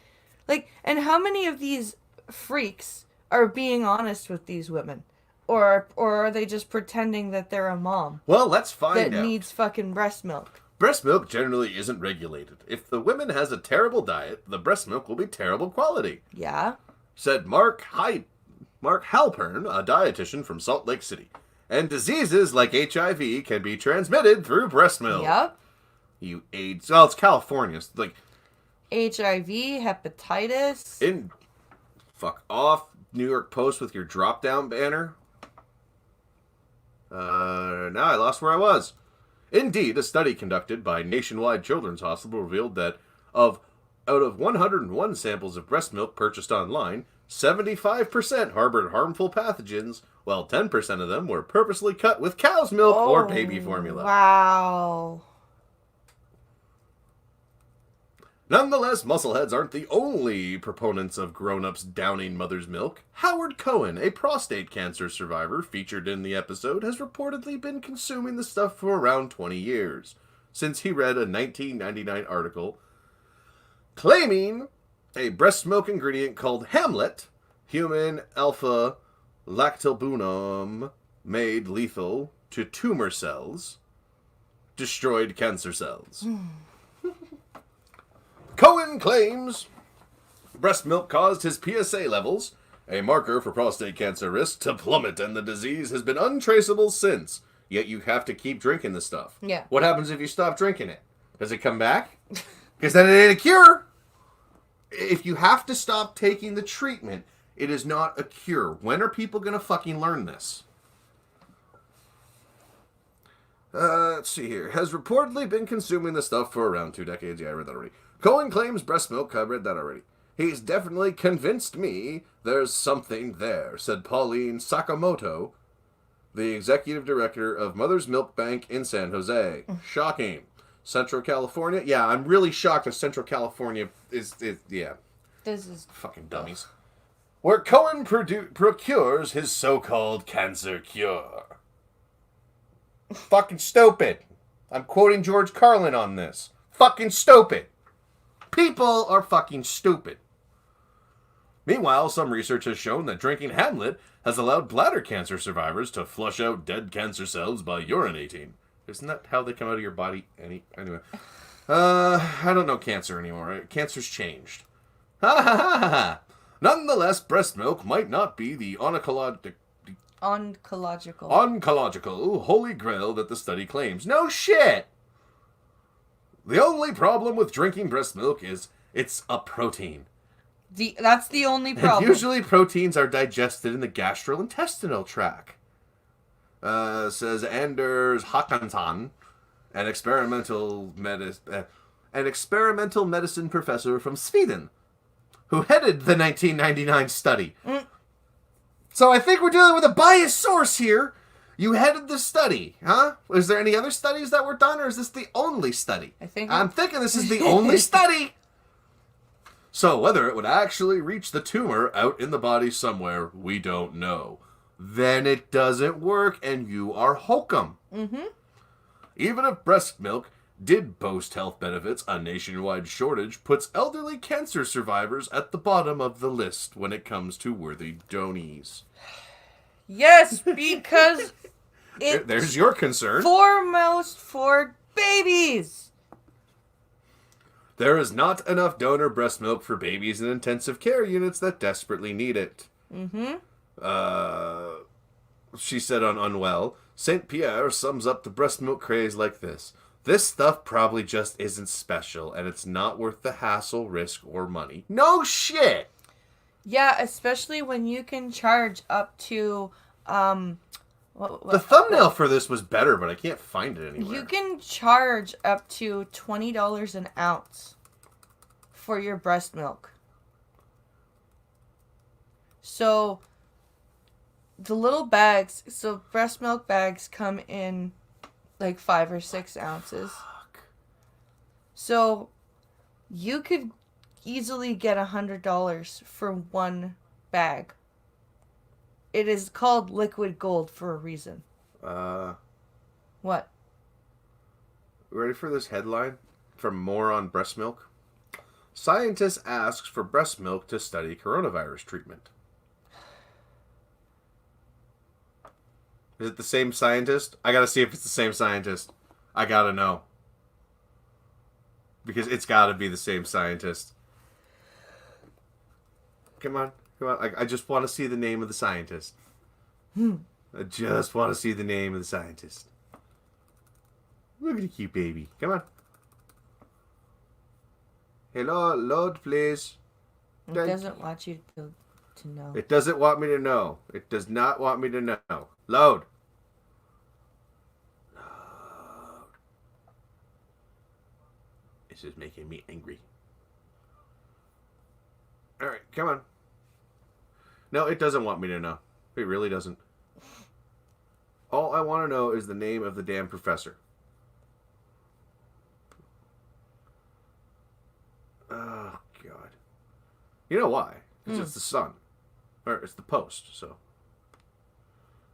and how many of these freaks are being honest with these women? Or are they just pretending that they're a mom? Well, let's find out. That needs fucking breast milk. Breast milk generally isn't regulated. If the woman has a terrible diet, the breast milk will be terrible quality. Yeah. Said Mark Halpern, a dietitian from Salt Lake City. And diseases like HIV can be transmitted through breast milk. Yep. You AIDS. Well, it's California. It's like HIV, hepatitis. Fuck off, New York Post with your drop-down banner. Now I lost where I was. Indeed, a study conducted by Nationwide Children's Hospital revealed that out of 101 samples of breast milk purchased online, 75% harbored harmful pathogens, while 10% of them were purposely cut with cow's milk or baby formula. Wow. Nonetheless, muscleheads aren't the only proponents of grown-ups downing mother's milk. Howard Cohen, a prostate cancer survivor featured in the episode, has reportedly been consuming the stuff for around 20 years, since he read a 1999 article claiming a breast milk ingredient called Hamlet, human alpha lactalbumin made lethal to tumor cells, destroyed cancer cells. Cohen claims breast milk caused his PSA levels, a marker for prostate cancer risk, to plummet, and the disease has been untraceable since. Yet you have to keep drinking the stuff. Yeah. What happens if you stop drinking it? Does it come back? Because then it ain't a cure. If you have to stop taking the treatment, it is not a cure. When are people going to fucking learn this? Let's see here. Has reportedly been consuming the stuff for around 2 decades. Yeah, I read that already. Cohen claims breast milk. I read that already. He's definitely convinced me there's something there, said Pauline Sakamoto, the executive director of Mother's Milk Bank in San Jose. Shocking. Central California? Yeah, I'm really shocked that Central California is yeah. This is... Fucking dummies. Where Cohen procures his so-called cancer cure. Fucking stupid. I'm quoting George Carlin on this. Fucking stupid. People are fucking stupid. Meanwhile, some research has shown that drinking Hamlet has allowed bladder cancer survivors to flush out dead cancer cells by urinating. Isn't that how they come out of your body? Anyway. I don't know cancer anymore. Cancer's changed. Ha ha ha ha ha! Nonetheless, breast milk might not be the oncological holy grail that the study claims. No shit! The only problem with drinking breast milk is it's a protein. That's the only problem. And usually proteins are digested in the gastrointestinal tract. Says Anders Håkansson, an experimental medicine professor from Sweden, who headed the 1999 study. So I think we're dealing with a biased source here. You headed the study, huh? Is there any other studies that were done, or is this the only study? I'm thinking this is the only study. So whether it would actually reach the tumor out in the body somewhere, we don't know. Then it doesn't work, and you are hokum. Mm-hmm. Even if breast milk did boast health benefits, a nationwide shortage puts elderly cancer survivors at the bottom of the list when it comes to worthy donies. Yes, because there's your concern. Foremost for babies. There is not enough donor breast milk for babies in intensive care units that desperately need it. Mm-hmm. She said on Unwell, St. Pierre sums up the breast milk craze like this. This stuff probably just isn't special, and it's not worth the hassle, risk, or money. No shit! Yeah, especially when you can charge up to, the thumbnail for this was better, but I can't find it anywhere. You can charge up to $20 an ounce for your breast milk. So, the little bags, so breast milk bags come in like 5 or 6 ounces. Fuck. So, you could easily get $100 for one bag. It is called liquid gold for a reason. What? Ready for this headline? From More on Breast Milk? Scientist asks for breast milk to study coronavirus treatment. Is it the same scientist? I gotta see if it's the same scientist. I gotta know. Because it's gotta be the same scientist. Come on. I just want to see the name of the scientist. I just want to see the name of the scientist. Look at the cute baby. Come on. Hello, load, please. It doesn't want you to know. It doesn't want me to know. It does not want me to know. Load. Load. This is making me angry. Alright, come on. No, it doesn't want me to know. It really doesn't. All I want to know is the name of the damn professor. Oh, God. You know why? Because it's the Sun. Or it's the Post, so.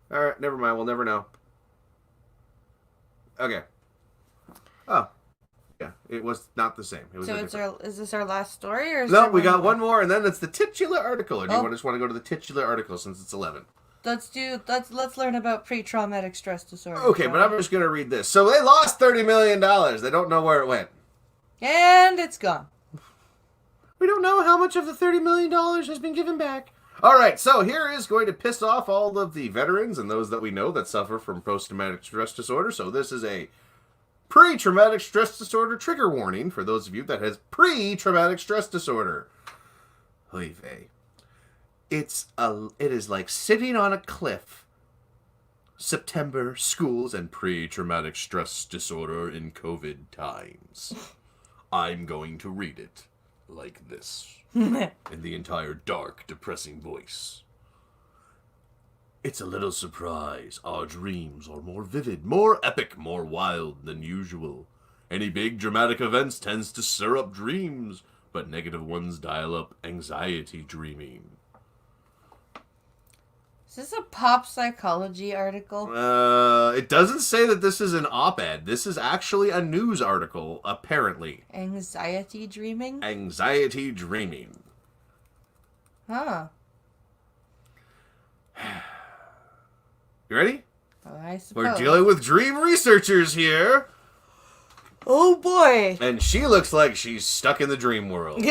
Alright, never mind. We'll never know. Okay. Oh. Yeah, it was not the same. It was is this our last story, or no? We got one more, and then it's the titular article. Or do you just want to go to the titular article since it's 11? Let's learn about pre-traumatic stress disorder. Okay, but I'm just gonna read this. So they lost $30 million. They don't know where it went, and it's gone. We don't know how much of the $30 million has been given back. All right, so here is going to piss off all of the veterans and those that we know that suffer from post-traumatic stress disorder. So this is a pre-traumatic stress disorder trigger warning for those of you that has pre-traumatic stress disorder. Oy vey. It is like sitting on a cliff. September, schools, and pre-traumatic stress disorder in COVID times. I'm going to read it like this. In the entire dark, depressing voice. It's a little surprise. Our dreams are more vivid, more epic, more wild than usual. Any big dramatic events tends to stir up dreams, but negative ones dial up anxiety dreaming. Is this a pop psychology article? It doesn't say that this is an op-ed. This is actually a news article, apparently. Anxiety dreaming? Anxiety dreaming. Huh. You ready? I suppose. We're dealing with dream researchers here. Oh boy. And she looks like she's stuck in the dream world.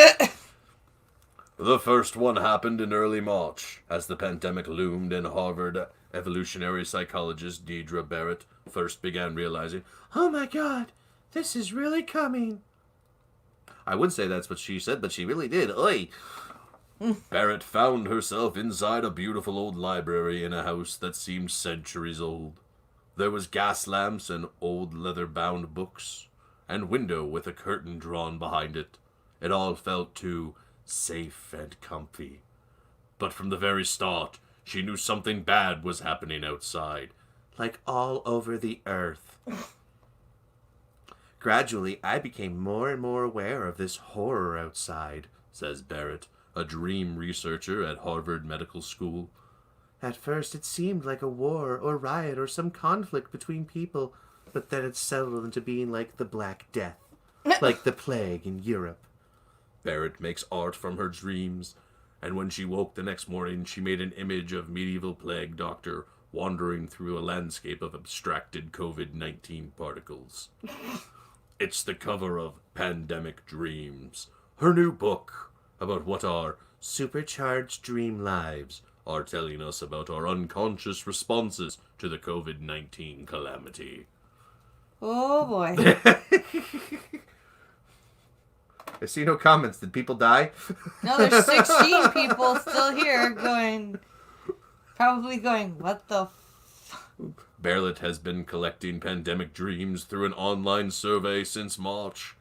The first one happened in early March, as the pandemic loomed and Harvard evolutionary psychologist Deidre Barrett first began realizing, oh my god, this is really coming. I would say that's what she said, but she really did. Oi! Barrett found herself inside a beautiful old library in a house that seemed centuries old. There was gas lamps and old leather-bound books, and window with a curtain drawn behind it. It all felt too safe and comfy. But from the very start, she knew something bad was happening outside, like all over the earth. Gradually, I became more and more aware of this horror outside, says Barrett, a dream researcher at Harvard Medical School. At first, it seemed like a war or riot or some conflict between people, but then it settled into being like the Black Death, like the plague in Europe. Barrett makes art from her dreams, and when she woke the next morning, she made an image of medieval plague doctor wandering through a landscape of abstracted COVID-19 particles. It's the cover of Pandemic Dreams, her new book about what our supercharged dream lives are telling us about our unconscious responses to the COVID-19 calamity. Oh boy. I see no comments. Did people die? No, there's 16 people still here probably going, what the Barrett has been collecting pandemic dreams through an online survey since March.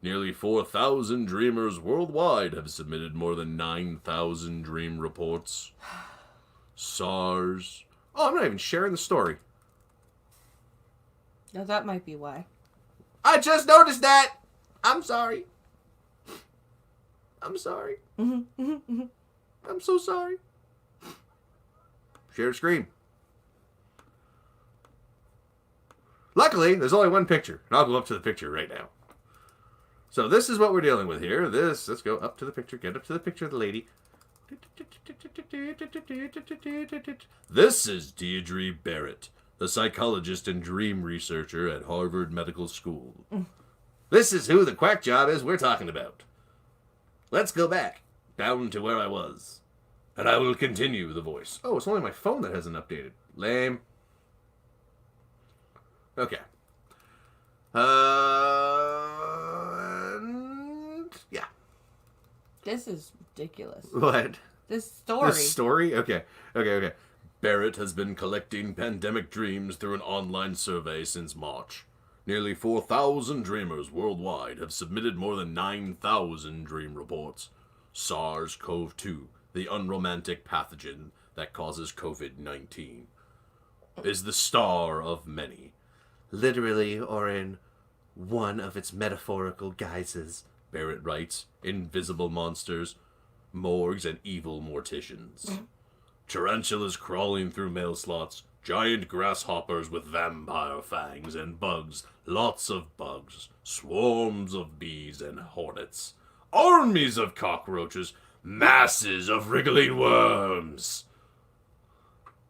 Nearly 4,000 dreamers worldwide have submitted more than 9,000 dream reports. SARS. Oh, I'm not even sharing the story. No, that might be why. I just noticed that. I'm sorry. I'm sorry. I'm so sorry. Share screen. Luckily, there's only one picture, and I'll go up to the picture right now. So this is what we're dealing with here. Let's go up to the picture, get up to the picture of the lady. This is Deidre Barrett, the psychologist and dream researcher at Harvard Medical School. This is who the quack job is we're talking about. Let's go back, down to where I was. And I will continue the voice. Oh, it's only my phone that hasn't updated. Lame. Okay. Yeah. This is ridiculous. What? This story. This story? Okay. Barrett has been collecting pandemic dreams through an online survey since March. Nearly 4,000 dreamers worldwide have submitted more than 9,000 dream reports. SARS-CoV-2, the unromantic pathogen that causes COVID-19, is the star of many. Literally, or in one of its metaphorical guises, Barrett writes, invisible monsters, morgues, and evil morticians. Tarantulas crawling through mail slots, giant grasshoppers with vampire fangs and bugs, lots of bugs, swarms of bees and hornets, armies of cockroaches, masses of wriggling worms.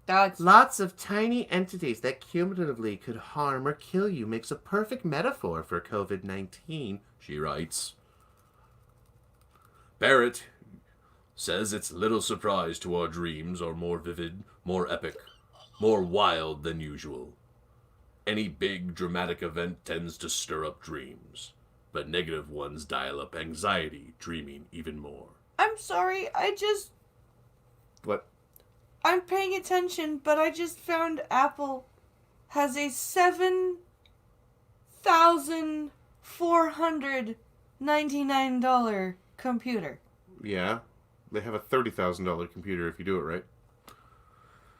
That's Lots of tiny entities that cumulatively could harm or kill you makes a perfect metaphor for COVID-19, she writes. Barrett says it's little surprise to our dreams are more vivid, more epic, more wild than usual. Any big, dramatic event tends to stir up dreams, but negative ones dial up anxiety, dreaming even more. I'm sorry, What? I'm paying attention, but I just found Apple has a $7,499 computer. Yeah, they have a $30,000 computer if you do it right.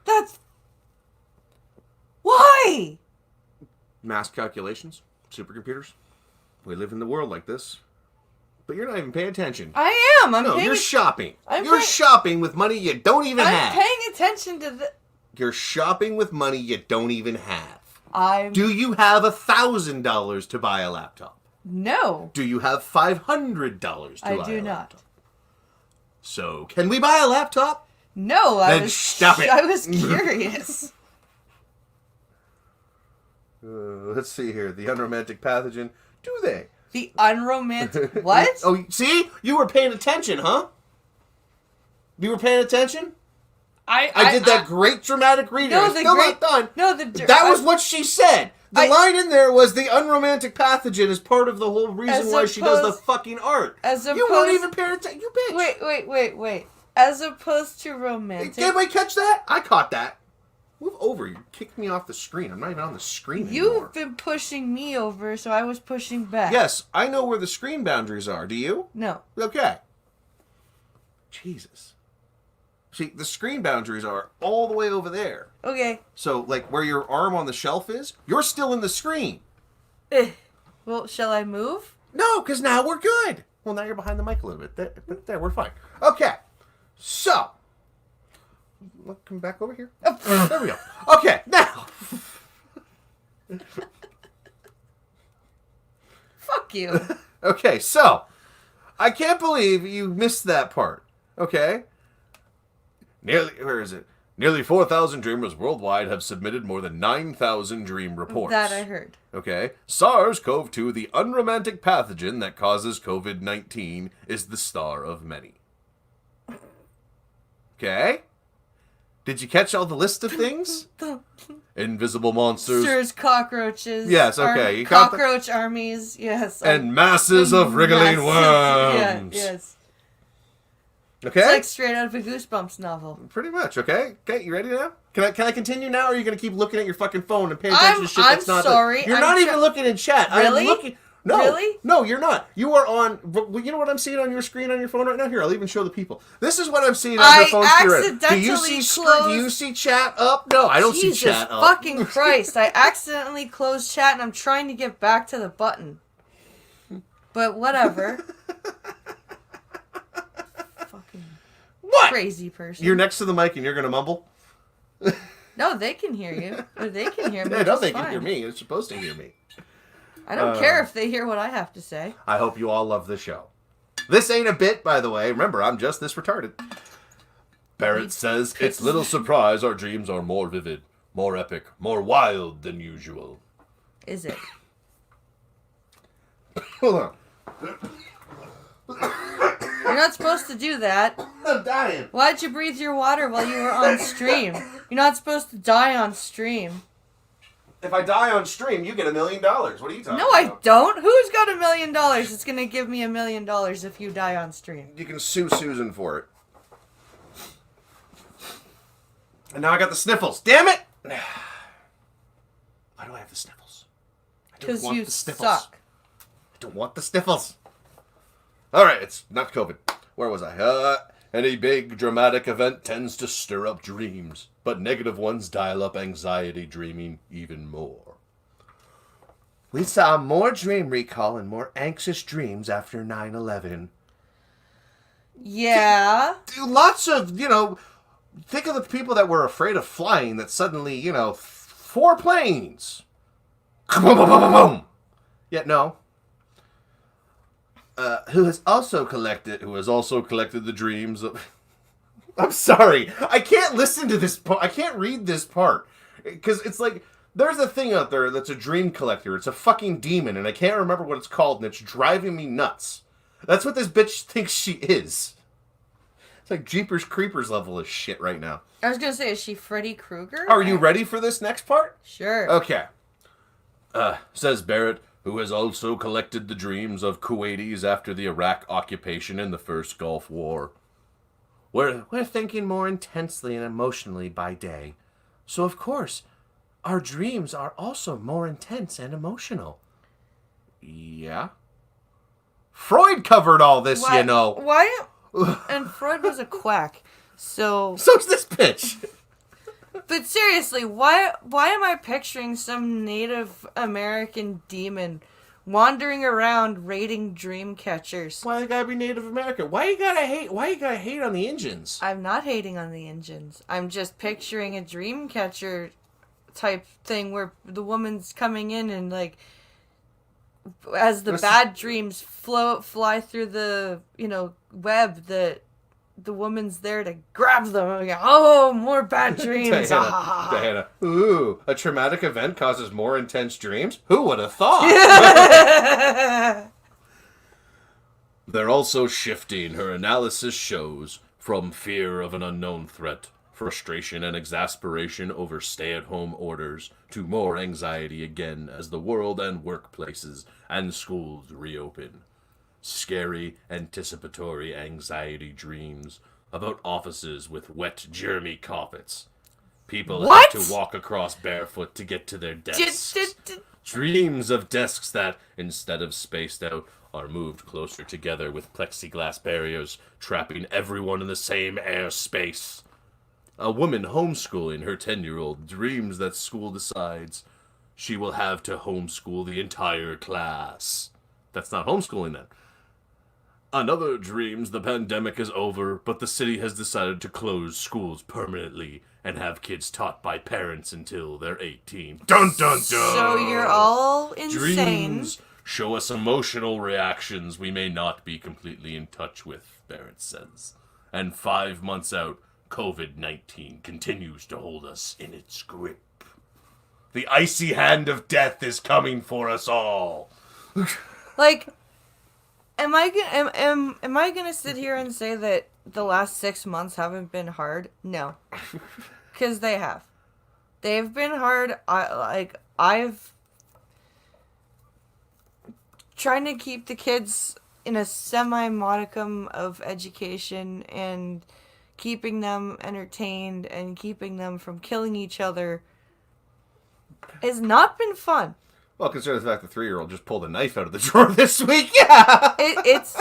That's... Why? Mass calculations, supercomputers. We live in the world like this. But you're not even paying attention. I am. You're shopping. I'm You're pay- shopping with money you don't even I'm have. paying attention to the... You're shopping with money you don't even have. I'm... Do you have $1,000 to buy a laptop? No. Do you have $500 to buy a laptop? I do not. So, can we buy a laptop? No, Then stop it. I was curious. Let's see here. The unromantic pathogen. Do they? The unromantic... What? Oh, see? You were paying attention, huh? You were paying attention? I did that great dramatic reading. No, I'm still not done. No, that was what she said. The line in there was the unromantic pathogen is part of the whole reason why she does the fucking art. You weren't even paying attention. You bitch. Wait. As opposed to romantic... Did anybody catch that? I caught that. Move over. You kicked me off the screen. I'm not even on the screen anymore. You've been pushing me over, so I was pushing back. Yes, I know where the screen boundaries are. Do you? No. Okay. Jesus. See, the screen boundaries are all the way over there. Okay. So, like, where your arm on the shelf is, you're still in the screen. Well, shall I move? No, because now we're good. Well, now you're behind the mic a little bit. But there, we're fine. Okay. So. Come back over here. There we go. Okay, now. Fuck you. Okay, so. I can't believe you missed that part. Okay? Where is it? Nearly 4,000 dreamers worldwide have submitted more than 9,000 dream reports. That I heard. Okay. SARS-CoV-2, the unromantic pathogen that causes COVID-19, is the star of many. Okay? Did you catch all the list of things? Invisible monsters. Monsters, cockroaches. Yes, okay. Cockroach armies, yes. And masses of wriggling worms. Yeah, yes. Okay? It's like straight out of a Goosebumps novel. Pretty much, okay? Okay, you ready now? Can I continue now, or are you going to keep looking at your fucking phone and paying attention to shit that's not... I'm sorry. You're not even looking in chat. Really? I'm looking... No. Really? No, you're not. You are on... You know what I'm seeing on your screen on your phone right now? Here, I'll even show the people. This is what I'm seeing on your phone screen. Do you see chat up? No, I don't see chat up. Jesus fucking Christ. I accidentally closed chat and I'm trying to get back to the button. But whatever. Fucking what? Crazy person. You're next to the mic and you're going to mumble? No, they can hear you. Or they can hear me. Yeah, no, they can hear me. They're supposed to hear me. I don't care if they hear what I have to say. I hope you all love the show. This ain't a bit, by the way. Remember, I'm just this retarded. Barrett says, it's little surprise our dreams are more vivid, more epic, more wild than usual. Is it? Hold on. You're not supposed to do that. I'm dying. Why'd you breathe your water while you were on stream? You're not supposed to die on stream. If I die on stream, you get $1 million. What are you talking about? No, I don't. Who's got $1 million? It's gonna give me $1 million if you die on stream. You can sue Susan for it. And now I got the sniffles. Damn it! Why do I have the sniffles? Because you suck. I don't want the sniffles. All right, it's not COVID. Where was I? Any big dramatic event tends to stir up dreams, but negative ones dial up anxiety dreaming even more. We saw more dream recall and more anxious dreams after 9/11. Yeah. Lots of, think of the people that were afraid of flying that suddenly, 4 planes. Yet no. Who has also collected the dreams of... I'm sorry. I can't listen to this part. I can't read this part. Because it's like, there's a thing out there that's a dream collector. It's a fucking demon, and I can't remember what it's called, and it's driving me nuts. That's what this bitch thinks she is. It's like Jeepers Creepers level of shit right now. I was gonna say, is she Freddy Krueger? Are you ready for this next part? Sure. Okay. Says Barrett, who has also collected the dreams of Kuwaitis after the Iraq occupation and the First Gulf War. We're thinking more intensely and emotionally by day. So, of course, our dreams are also more intense and emotional. Yeah? Freud covered all this, Why? Why? And Freud was a quack. So's this bitch. But seriously, why am I picturing some Native American demon wandering around raiding dream catchers? Why you gotta be Native American? Why you gotta hate on the Indians? I'm not hating on the Indians. I'm just picturing a dream catcher type thing where the woman's coming in and like as the bad dreams fly through the web that the woman's there to grab them. And go, oh, more bad dreams. Diana, ooh, a traumatic event causes more intense dreams? Who would have thought? They're also shifting, her analysis shows, from fear of an unknown threat, frustration and exasperation over stay-at-home orders, to more anxiety again as the world and workplaces and schools reopen. Scary, anticipatory anxiety dreams about offices with wet, germy carpets. People What? have to walk across barefoot to get to their desks. Dreams of desks that, instead of spaced out, are moved closer together with plexiglass barriers, trapping everyone in the same airspace. A woman homeschooling her 10-year-old dreams that school decides she will have to homeschool the entire class. That's not homeschooling then. Another dreams the pandemic is over, but the city has decided to close schools permanently and have kids taught by parents until they're 18. Dun dun dun! So you're all insane. Dreams show us emotional reactions we may not be completely in touch with, Barrett says. And 5 months out, COVID-19 continues to hold us in its grip. The icy hand of death is coming for us all. Like, am I gonna sit here and say that the last 6 months haven't been hard? No, because they have. They've been hard. I've trying to keep the kids in a semi-modicum of education and keeping them entertained and keeping them from killing each other has not been fun. Well, consider the fact the 3-year-old just pulled a knife out of the drawer this week. Yeah, It's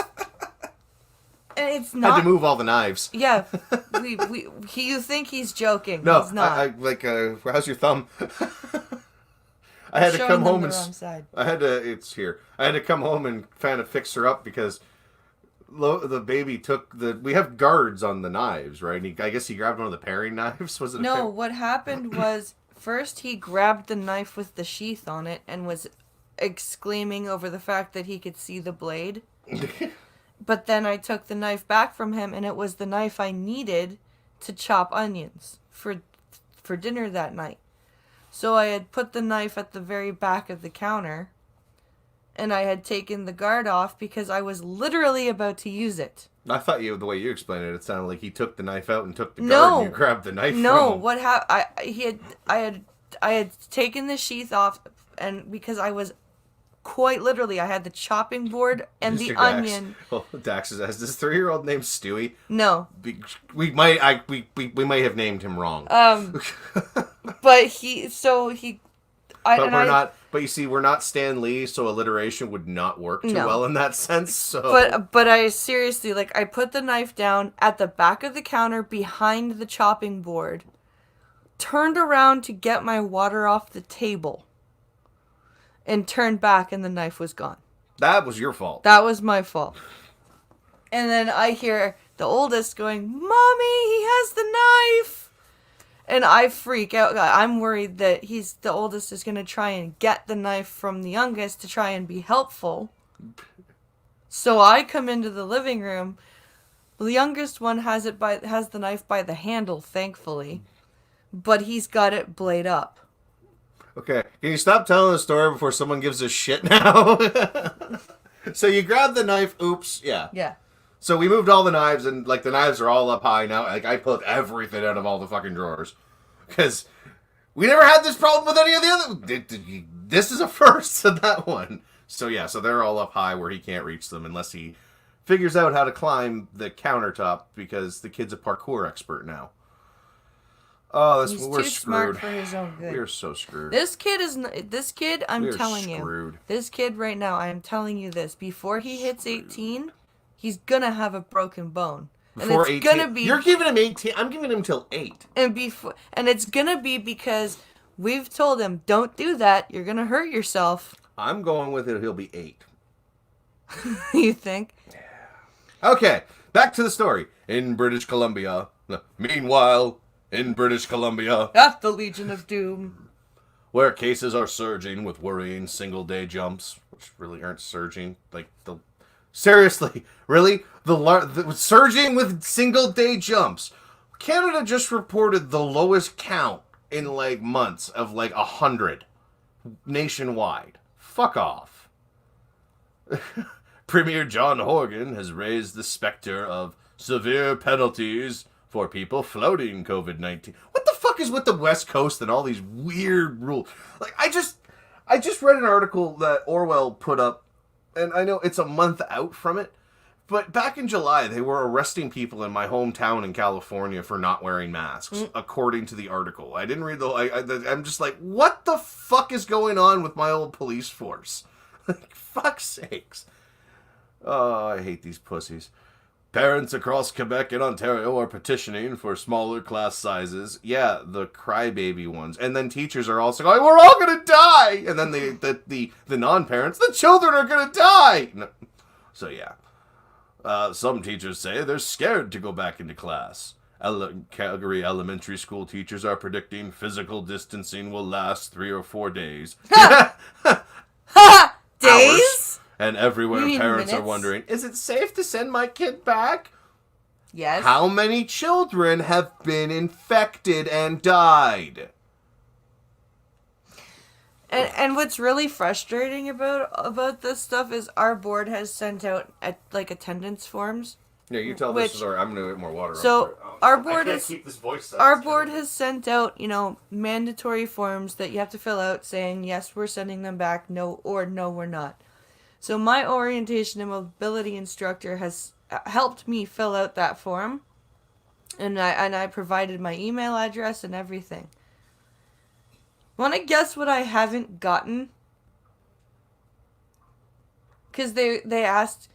not. had to move all the knives. Yeah, you think he's joking? No, he's not. how's your thumb? I had to Showing come them home the and wrong side. it's here. I had to come home and kind of fix her up because the baby took we have guards on the knives, right? And I guess he grabbed one of the paring knives. Was it? No, what happened was first he grabbed the knife with the sheath on it and was exclaiming over the fact that he could see the blade. But then I took the knife back from him, and it was the knife I needed to chop onions for dinner that night. So I had put the knife at the very back of the counter, and I had taken the guard off because I was literally about to use it. I thought the way you explained it, it sounded like he took the knife out and took the guard and you grabbed the knife from him. What happened? I had taken the sheath off, and because I was quite literally, I had the chopping board and Mr. the Dax. onion. Well, Dax has this 3-year-old named Stewie. No, We might have named him wrong. but But you see, we're not Stan Lee, so alliteration would not work too No. well in that sense. So, But I seriously, I put the knife down at the back of the counter behind the chopping board, turned around to get my water off the table, and turned back, and the knife was gone. that was your fault. That was my fault. And then I hear the oldest going, "Mommy, he has the knife!" And I freak out. I'm worried that the oldest is going to try and get the knife from the youngest to try and be helpful. So I come into the living room. The youngest one has the knife by the handle, thankfully. But he's got it blade up. Okay, can you stop telling the story before someone gives a shit now? So you grabbed the knife. Oops. Yeah. Yeah. So we moved all the knives, and the knives are all up high now. I pulled everything out of all the fucking drawers because we never had this problem with any of the other. This is a first to that one. So yeah, so they're all up high where he can't reach them unless he figures out how to climb the countertop because the kid's a parkour expert now. Oh, He's we're too screwed. smart for his own good. We're so screwed. This kid, I'm We're telling screwed. you. This kid right now, I'm telling you this. Before he hits 18, he's gonna have a broken bone. Before and it's 18, gonna be you're giving him 18. I'm giving him till 8. and it's gonna be because we've told him, don't do that, you're gonna hurt yourself. I'm going with it. He'll be 8. You think? Okay, back to the story. In British Columbia. Meanwhile, in British Columbia, At the Legion of Doom. where cases are surging with worrying single-day jumps, which really aren't surging. Seriously, really? The surging with single-day jumps. Canada just reported the lowest count in like months of like 100 nationwide. Fuck off. Premier John Horgan has raised the specter of severe penalties for people flouting COVID-19. What the fuck is with the West Coast and all these weird rules? Like, I just read an article that Orwell put up, and I know it's a month out from it, but back in July, they were arresting people in my hometown in California for not wearing masks, according to the article. I didn't read I'm just like, what the fuck is going on with my old police force? Like, fuck's sakes. Oh, I hate these pussies. Parents across Quebec and Ontario are petitioning for smaller class sizes. Yeah, the crybaby ones. And then teachers are also going, we're all going to die! And then the non-parents, the children are going to die! No. So, yeah. Some teachers say they're scared to go back into class. Calgary elementary school teachers are predicting physical distancing will last 3 or 4 days. Days? And everywhere parents minutes? are wondering, is it safe to send my kid back? Yes. How many children have been infected and died? And what's really frustrating about this stuff is our board has sent out attendance forms. Yeah, you tell this story. I'm gonna get more water. So our board I can't is keep this voice up. our board has sent out mandatory forms that you have to fill out saying yes we're sending them back, no we're not. So my orientation and mobility instructor has helped me fill out that form, and I provided my email address and everything. Want to guess what I haven't gotten? Because they asked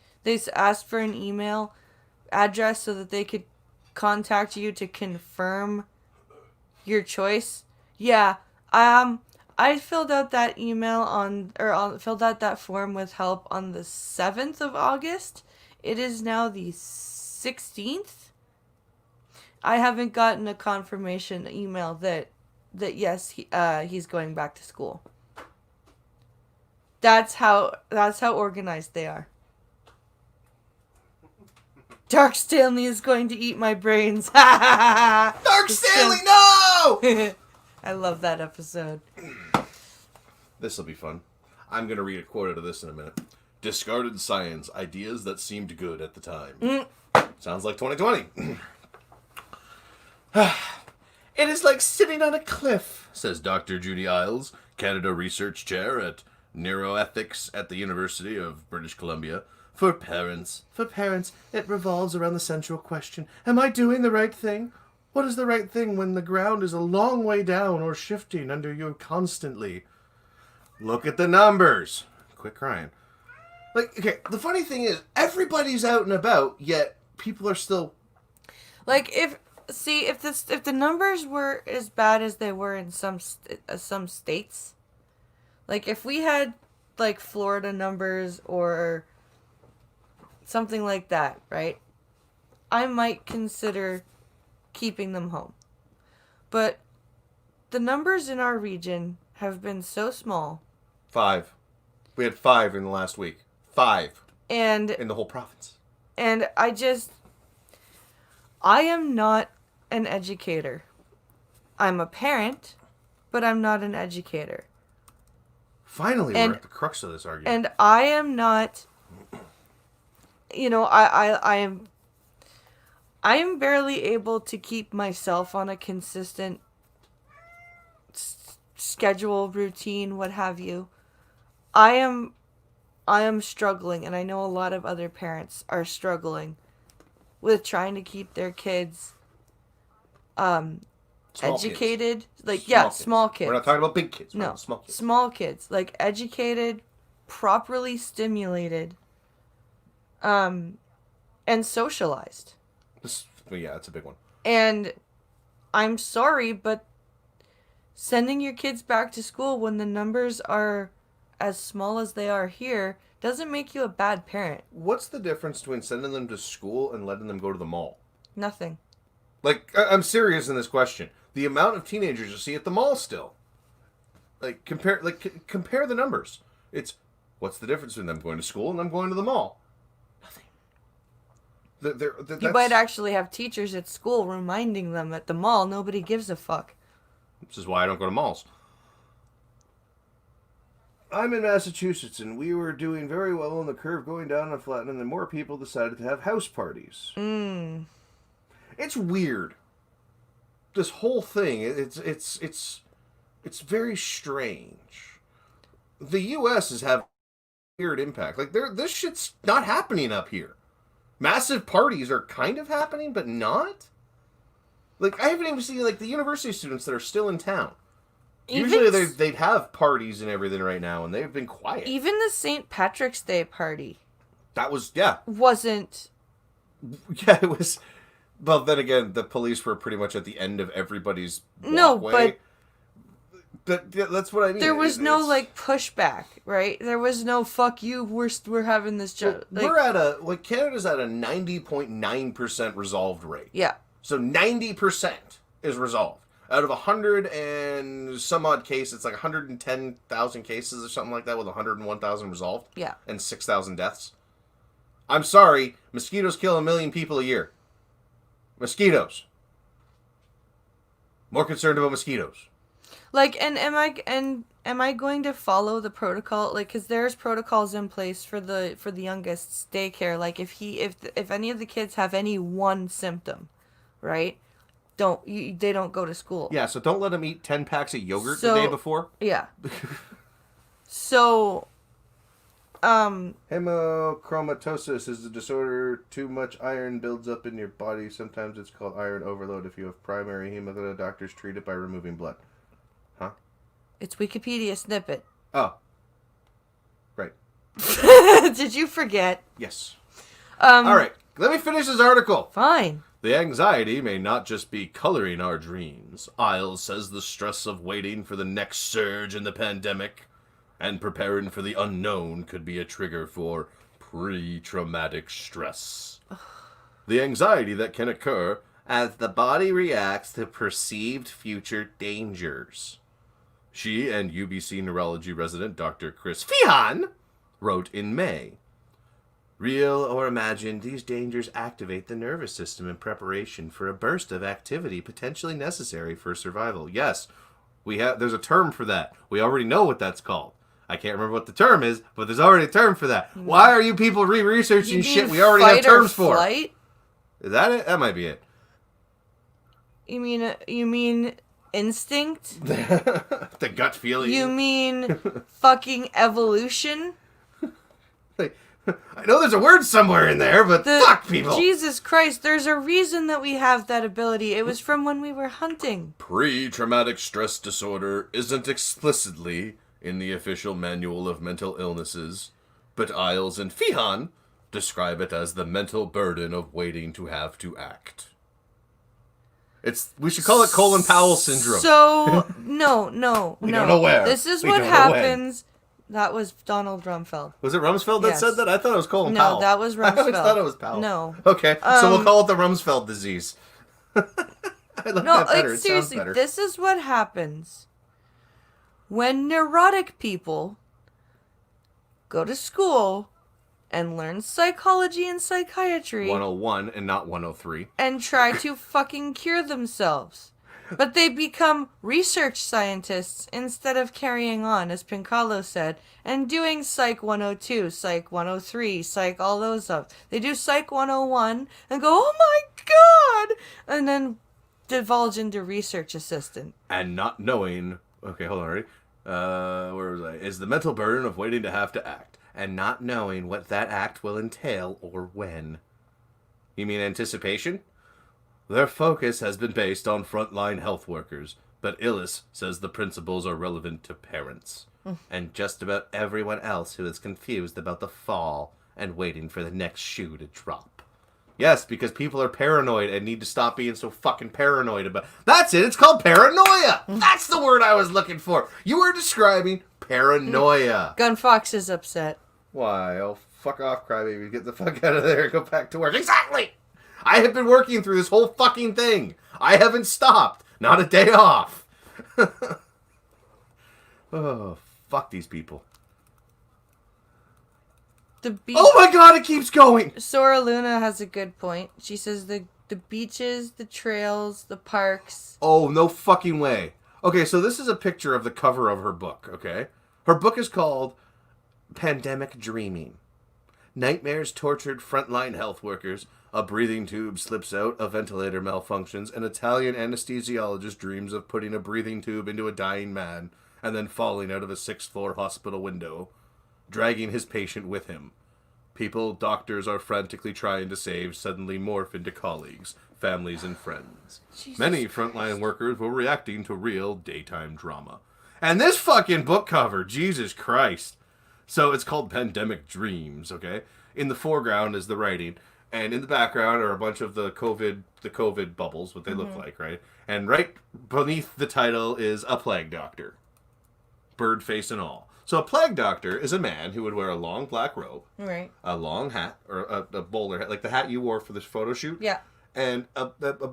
for an email address so that they could contact you to confirm your choice. Yeah, I filled out that filled out that form with help on the 7th of August. It is now the 16th. I haven't gotten a confirmation email that yes, he's going back to school. That's how organized they are. Dark Stanley is going to eat my brains. Dark Stanley, no! I love that episode. This will be fun. I'm going to read a quote out of this in a minute. Discarded science, ideas that seemed good at the time. Sounds like 2020. It is like sitting on a cliff, says Dr. Judy Isles, Canada Research Chair at Neuroethics at the University of British Columbia. For parents, it revolves around the central question, am I doing the right thing? What is the right thing when the ground is a long way down or shifting under you constantly? Look at the numbers. Quit crying. Like, okay, the funny thing is, everybody's out and about, yet people are still... Like, if the numbers were as bad as they were in some states, like if we had like Florida numbers or something like that, right? I might consider keeping them home. But the numbers in our region have been so small. 5. We had 5 in the last week. 5. And in the whole province. And I am not an educator. I'm a parent, but I'm not an educator. Finally, we're at the crux of this argument. And I am not, I am barely able to keep myself on a consistent schedule, routine, what have you. I am struggling, and I know a lot of other parents are struggling with trying to keep their kids educated. Kids. Small kids. We're not talking about big kids. No, small kids. Like educated, properly stimulated, and socialized. Yeah, that's a big one. And I'm sorry, but sending your kids back to school when the numbers are as small as they are here doesn't make you a bad parent. What's the difference between sending them to school and letting them go to the mall? Nothing. Like, I'm serious in this question. The amount of teenagers you see at the mall still. Compare the numbers. It's, what's the difference between them going to school and them going to the mall? You might actually have teachers at school reminding them at the mall nobody gives a fuck. This is why I don't go to malls. I'm in Massachusetts, and we were doing very well on the curve going down and flattening, and then more people decided to have house parties. It's weird. This whole thing, it's very strange. The U.S. is having a weird impact. Like, this shit's not happening up here. Massive parties are kind of happening, but not. Like, I haven't even seen, like, the university students that are still in town. Usually they'd have parties and everything right now, and they've been quiet. Even the St. Patrick's Day party. That was, yeah. Wasn't. Yeah, it was. Well, then again, the police were pretty much at the end of everybody's walkway. No, but that's what I mean. There was no, like, pushback, right? There was no, fuck you, we're having this job. We're at Canada's at a 90.9% resolved rate. Yeah. So 90% is resolved. Out of 100 and some odd cases, it's like 110,000 cases or something like that with 101,000 resolved. Yeah. And 6,000 deaths. I'm sorry, mosquitoes kill 1 million people a year. Mosquitoes. More concerned about mosquitoes. Like, and am I going to follow the protocol? Like, because there's protocols in place for the youngest daycare. Like, if any of the kids have any one symptom, right? They don't go to school. Yeah, so don't let them eat 10 packs of yogurt the day before. Yeah. So, hemochromatosis is the disorder too much iron builds up in your body. Sometimes it's called iron overload. If you have primary hemoglobin, doctors treat it by removing blood. Huh? It's Wikipedia snippet. Oh. Right. Did you forget? Yes. All right. Let me finish this article. Fine. The anxiety may not just be coloring our dreams. Isles says the stress of waiting for the next surge in the pandemic and preparing for the unknown could be a trigger for pre-traumatic stress. The anxiety that can occur as the body reacts to perceived future dangers. She and UBC neurology resident Dr. Chris Feehan wrote in May. Real or imagined, these dangers activate the nervous system in preparation for a burst of activity potentially necessary for survival. Yes, there's a term for that. We already know what that's called. I can't remember what the term is, but there's already a term for that. Why are you people researching shit we already have terms for? Flight? Is that it? That might be it. You mean instinct? The gut feeling. You mean fucking evolution? I know there's a word somewhere in there, but fuck people. Jesus Christ, there's a reason that we have that ability. It was from when we were hunting. Pre-traumatic stress disorder isn't explicitly in the official manual of mental illnesses, but Isles and Feehan describe it as the mental burden of waiting to have to act. We should call it Colin Powell syndrome. So, no. We don't know where. This is what happens. That was Donald Rumsfeld. Was it Rumsfeld that said that? I thought it was Colin No, Powell. that was Rumsfeld. I always thought it was Powell. No. Okay, so we'll call it the Rumsfeld disease. I like that better. It seriously, sounds better. this is what happens when neurotic people go to school and learn psychology and psychiatry 101 and not 103. and try to fucking cure themselves. But they become research scientists instead of carrying on, as Pincalo said, and doing Psych 102, Psych 103, Psych all those up. They do Psych 101 and go, oh my god! And then divulge into research assistant. And not knowing... Okay, hold on, ready? Where was I? Is the mental burden of waiting to have to act, and not knowing what that act will entail or when. You mean anticipation? Their focus has been based on frontline health workers, but Illis says the principles are relevant to parents, and just about everyone else who is confused about the fall and waiting for the next shoe to drop. Yes, because people are paranoid and need to stop being so fucking paranoid about... That's it, it's called paranoia! That's the word I was looking for! You were describing paranoia. Gunfox is upset. Why? Oh, fuck off, crybaby. Get the fuck out of there and go back to work. Exactly! I have been working through this whole fucking thing. I haven't stopped. Not a day off. Oh, fuck these people. the beach. Oh my god, it keeps going! Sora Luna has a good point. She says the beaches, the trails, the parks. Oh, no fucking way. Okay, so this is a picture of the cover of her book, okay? Her book is called Pandemic Dreaming. Nightmares tortured frontline health workers. A breathing tube slips out, a ventilator malfunctions, an Italian anesthesiologist dreams of putting a breathing tube into a dying man and then falling out of a 6th-floor hospital window, dragging his patient with him. People doctors are frantically trying to save suddenly morph into colleagues, families, and friends. Jesus Many frontline workers were reacting to real daytime drama. And this fucking book cover, Jesus Christ. So it's called Pandemic Dreams, okay? In the foreground is the writing, and in the background are a bunch of the COVID bubbles, what they look like, right? And right beneath the title is A Plague Doctor. Bird face and all. So a plague doctor is a man who would wear a long black robe, Right. a long hat, or a bowler hat, like the hat you wore for this photo shoot. Yeah. And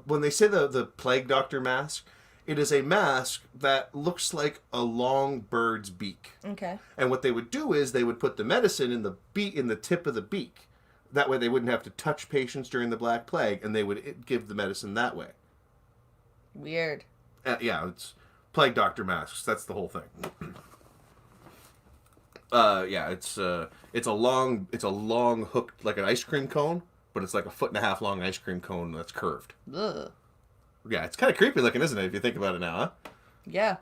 when they say the plague doctor mask, it is a mask that looks like a long bird's beak. Okay. And what they would do is they would put the medicine in the tip of the beak. That way they wouldn't have to touch patients during the Black Plague, and they would give the medicine that way. Weird. Yeah, it's plague doctor masks. That's the whole thing. Yeah, it's a long hooked, like an ice cream cone, but it's like a 1.5 foot long ice cream cone that's curved. Ugh. Yeah, it's kind of creepy looking, isn't it, if you think about it now, huh? Yeah.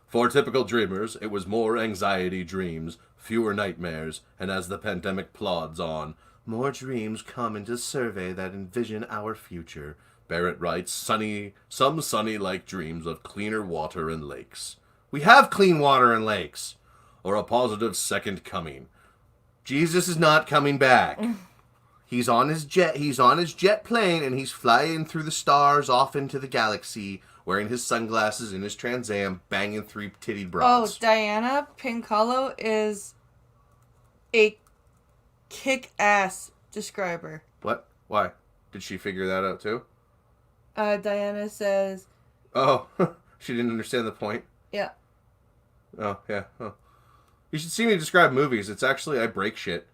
For typical dreamers, it was more anxiety dreams, fewer nightmares, and as the pandemic plods on, more dreams come into survey that envision our future. Barrett writes, some sunny-like dreams of cleaner water and lakes. We have clean water and lakes. Or a positive second coming. Jesus is not coming back. He's on his jet plane, and he's flying through the stars off into the galaxy, wearing his sunglasses in his Trans Am, banging 3-tittied broads. Oh, Diana Pincolo is a kick-ass describer. What? Why? Did she figure that out too? Diana says... Oh, she didn't understand the point? Yeah. Oh, yeah. Oh. You should see me describe movies. It's actually, I break shit.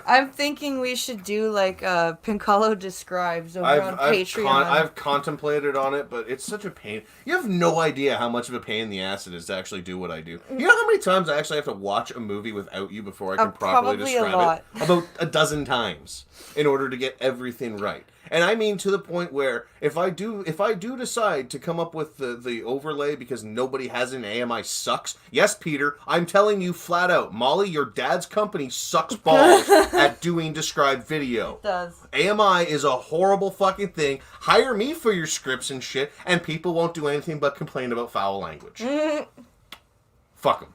I'm thinking we should do like Pincolo Describes over on Patreon. I've contemplated on it, but it's such a pain. You have no idea how much of a pain in the ass it is to actually do what I do. You know how many times I actually have to watch a movie without you before I can properly describe it? About a dozen times in order to get everything right. And I mean to the point where if I do decide to come up with the overlay because nobody has an AMI sucks, yes, Peter, I'm telling you flat out, Molly, your dad's company sucks balls at doing described video. It does. AMI is a horrible fucking thing. Hire me for your scripts and shit, and people won't do anything but complain about foul language. Fuck them.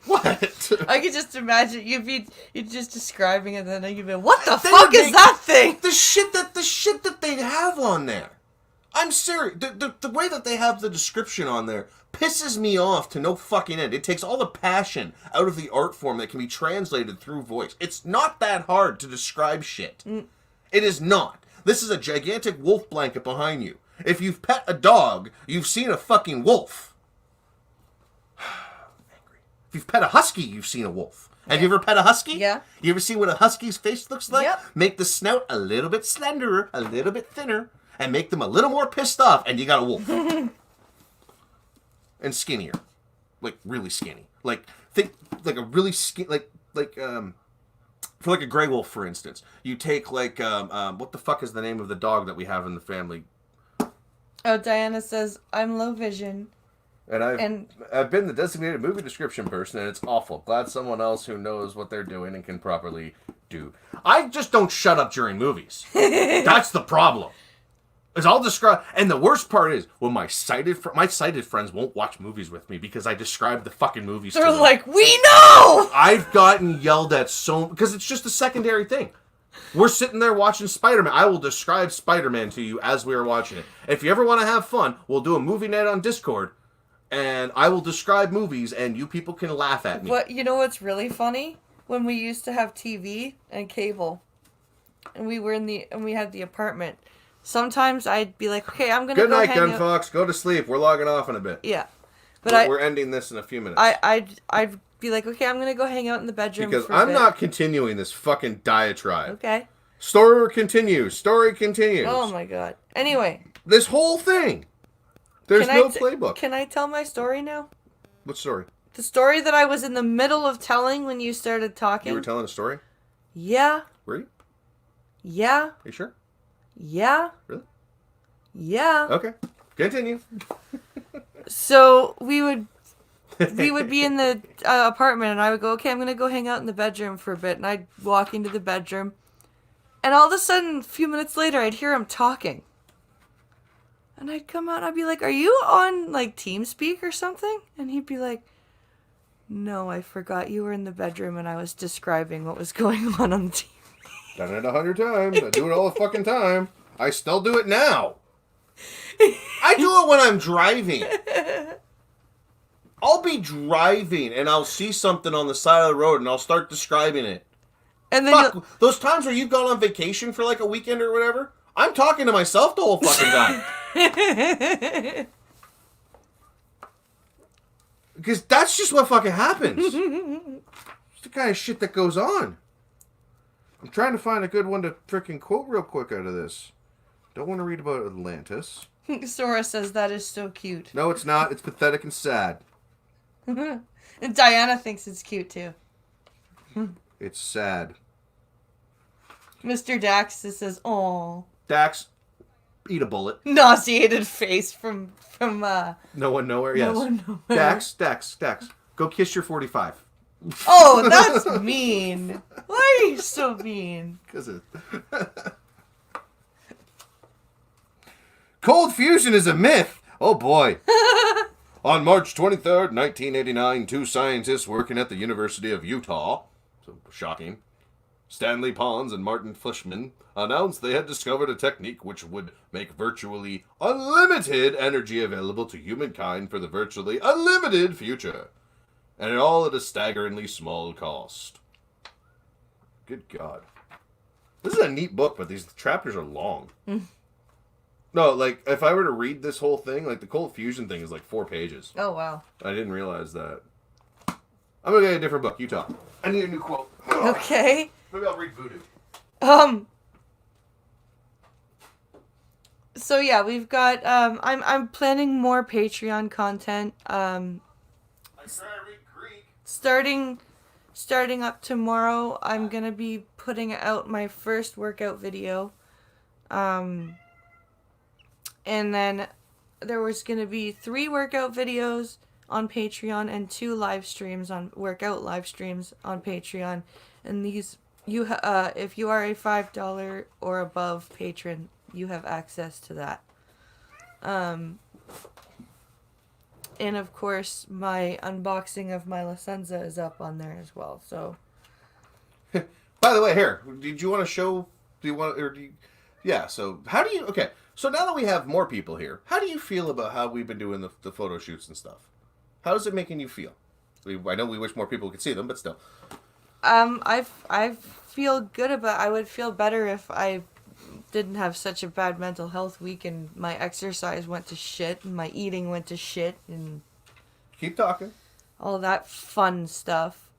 What? I could just imagine you're just describing it, and then you'd be, what the fuck is that thing? The shit that they have on there. I'm serious. The way that they have the description on there pisses me off to no fucking end. It takes all the passion out of the art form that can be translated through voice. It's not that hard to describe shit. It is not. This is a gigantic wolf blanket behind you. If you've pet a dog, you've seen a fucking wolf. If you've pet a husky, you've seen a wolf. Have you ever pet a husky? Yeah. You ever see what a husky's face looks like? Yep. Make the snout a little bit slenderer, a little bit thinner, and make them a little more pissed off, and you got a wolf. And skinnier. Like, really skinny. Like, think, like a really skinny, for like a gray wolf, for instance. You take, like, what the fuck is the name of the dog that we have in the family? Oh, Diana says, I'm low vision. And I've been the designated movie description person, and it's awful. Glad someone else who knows what they're doing and can properly do. I just don't shut up during movies. That's the problem. Is I'll describe, and the worst part is when my sighted friends won't watch movies with me because I describe the fucking movies. They're to them. like, we know. I've gotten yelled at because it's just a secondary thing. We're sitting there watching Spider-Man. I will describe Spider-Man to you as we are watching it. If you ever want to have fun, we'll do a movie night on Discord. And I will describe movies, and you people can laugh at me. But you know what's really funny? When we used to have TV and cable, and we had the apartment. Sometimes I'd be like, okay, I'm gonna Good go night, hang Gun out. Fox. Go to sleep. We're logging off in a bit. Yeah, But we're ending this in a few minutes. I'd be like, okay, I'm gonna go hang out in the bedroom because for a I'm bit. not continuing this fucking diatribe. Okay. Story continues. Oh my god. Anyway. This whole thing. There's no playbook. Can I tell my story now? What story? The story that I was in the middle of telling when you started talking. You were telling a story? Yeah. Were you? Yeah. Are you sure? Yeah. Really? Yeah. Okay. Continue. So we would be in the apartment, and I would go, okay, I'm gonna go hang out in the bedroom for a bit, and I'd walk into the bedroom, and all of a sudden, a few minutes later, I'd hear him talking, and I'd come out, and I'd be like, are you on like TeamSpeak or something? And he'd be like, no, I forgot you were in the bedroom, and I was describing what was going on the TV. Done it 100 times. I do it all the fucking time. I still do it now. I do it when I'm driving. I'll be driving and I'll see something on the side of the road and I'll start describing it. And then those times where you've gone on vacation for like a weekend or whatever, I'm talking to myself the whole fucking time. Because that's just what fucking happens. It's the kind of shit that goes on. I'm trying to find a good one to freaking quote real quick out of this. Don't want to read about Atlantis. Sora says that is so cute. No, it's not. It's pathetic and sad. And Diana thinks it's cute too. It's sad. Mr. Dax says, "Oh." Dax, eat a bullet. Nauseated face from No one nowhere. Yes. No one nowhere. Dax. Go kiss your 45. Oh, that's mean. Why are you so mean? Because it. Cold fusion is a myth. Oh boy. On March 23rd, 1989, two scientists working at the University of Utah, so shocking, Stanley Pons and Martin Fleischmann, announced they had discovered a technique which would make virtually unlimited energy available to humankind for the virtually unlimited future. And all at a staggeringly small cost. Good God. This is a neat book, but these chapters are long. No, like, if I were to read this whole thing, like, the cold fusion thing is like 4 pages. Oh, wow. I didn't realize that. I'm gonna get a different book. You talk. I need a new quote. Okay. Maybe I'll read Voodoo. So yeah, we've got I'm planning more Patreon content. I try to read Greek. Starting up tomorrow, I'm gonna be putting out my first workout video. And then there was going to be 3 workout videos on Patreon and 2 workout live streams on Patreon. And these, if you are a $5 or above patron, you have access to that. And of course, my unboxing of my La Senza is up on there as well. So, by the way, here, did you want to show? Do you want? Or do you? Yeah. So how do you? Okay. So now that we have more people here, how do you feel about how we've been doing the photo shoots and stuff? How is it making you feel? I know we wish more people could see them, but still. I feel good about. I would feel better if I didn't have such a bad mental health week and my exercise went to shit and my eating went to shit and Keep talking. all that fun stuff.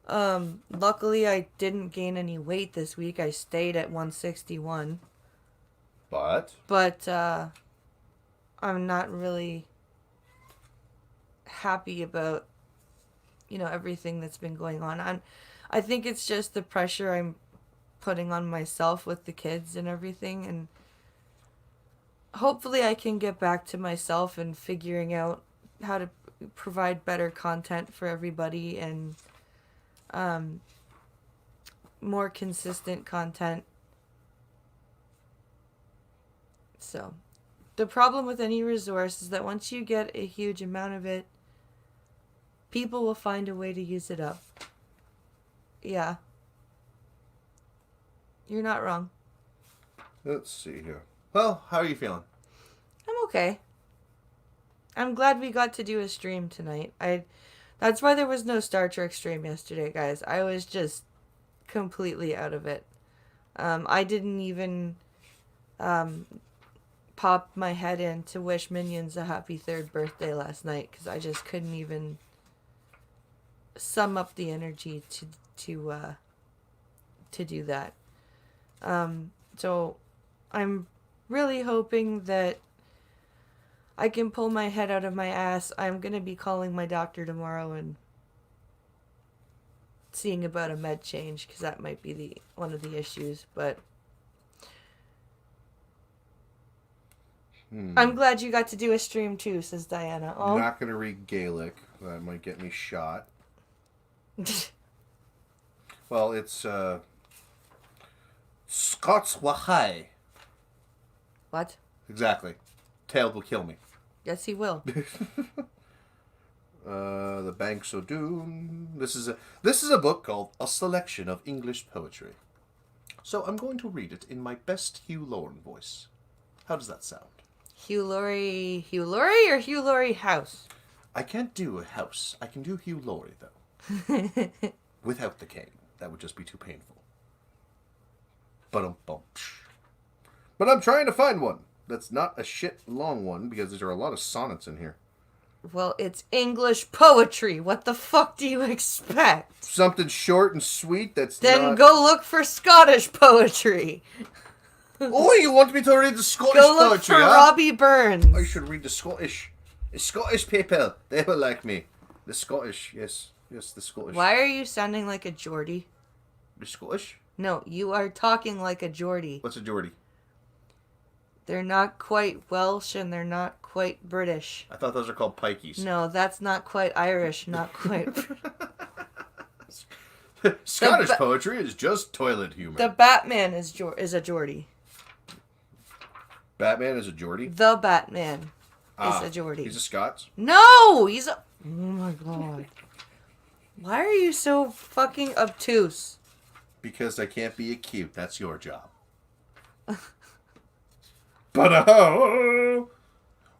Luckily I didn't gain any weight this week. I stayed at 161. But I'm not really happy about, everything that's been going on. I think it's just the pressure I'm putting on myself with the kids and everything, and hopefully I can get back to myself and figuring out how to provide better content for everybody and more consistent content. So, the problem with any resource is that once you get a huge amount of it, people will find a way to use it up. Yeah. You're not wrong. Let's see here. Well, how are you feeling? I'm okay. I'm glad we got to do a stream tonight. That's why there was no Star Trek stream yesterday, guys. I was just completely out of it. I didn't even pop my head in to wish Minions a happy 3rd birthday last night because I just couldn't even sum up the energy to do that. So I'm really hoping that I can pull my head out of my ass. I'm gonna be calling my doctor tomorrow and seeing about a med change because that might be one of the issues. But I'm glad you got to do a stream too, says Diana. Oh, I'm not gonna read Gaelic. That might get me shot. Well, it's Scots Wahai. What? Exactly. Tail will kill me. Yes, he will. The Banks o' Doom. This is a book called A Selection of English Poetry. So I'm going to read it in my best Hugh Laurie voice. How does that sound? Hugh Laurie or Hugh Laurie House? I can't do a house. I can do Hugh Laurie, though. Without the cane. That would just be too painful. But I'm trying to find one that's not a shit long one because there are a lot of sonnets in here. Well, it's English poetry. What the fuck do you expect? Something short and sweet that's Then not... go look for Scottish poetry. Oh, you want me to read the Scottish Go look poetry, for huh? Robbie Burns. I should read the Scottish. The Scottish people. They will like me. The Scottish, yes. Yes, the Scottish. Why are you sounding like a Geordie? The Scottish? No, you are talking like a Geordie. What's a Geordie? They're not quite Welsh and they're not quite British. I thought those are called pikeys. No, that's not quite Irish, not quite... Scottish poetry is just toilet humor. The Batman is a Geordie. Batman is a Geordie? The Batman is a Geordie. He's a Scots? No! He's a... Oh my god. Why are you so fucking obtuse? Because I can't be a cute. That's your job. But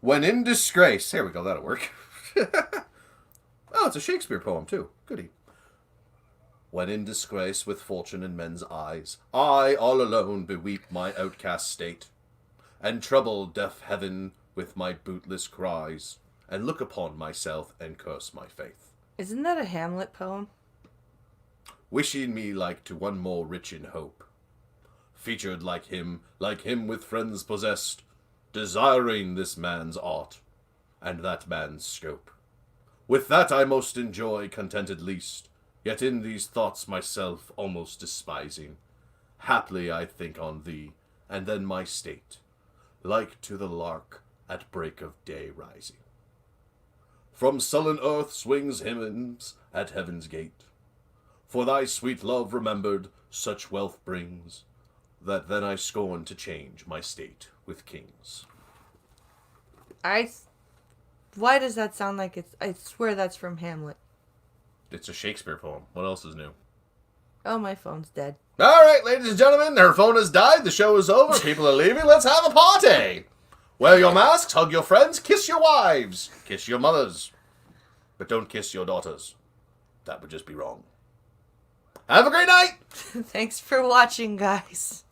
when in disgrace. There we go. That'll work. Oh, it's a Shakespeare poem, too. Goody. When in disgrace with fortune in men's eyes, I all alone beweep my outcast state, and trouble deaf heaven with my bootless cries, and look upon myself and curse my faith. Isn't that a Hamlet poem? Wishing me like to one more rich in hope, featured like him with friends possessed, desiring this man's art, and that man's scope. With that I most enjoy, contented least, yet in these thoughts myself almost despising, haply I think on thee, and then my state, like to the lark at break of day rising. From sullen earth swings hymns at heaven's gate, for thy sweet love remembered such wealth brings, that then I scorn to change my state with kings. Why does that sound like it's... I swear that's from Hamlet. It's a Shakespeare poem. What else is new? Oh, my phone's dead. All right, ladies and gentlemen, her phone has died. The show is over. People are leaving. Let's have a party. Wear your masks, hug your friends, kiss your wives, kiss your mothers. But don't kiss your daughters. That would just be wrong. Have a great night. Thanks for watching, guys.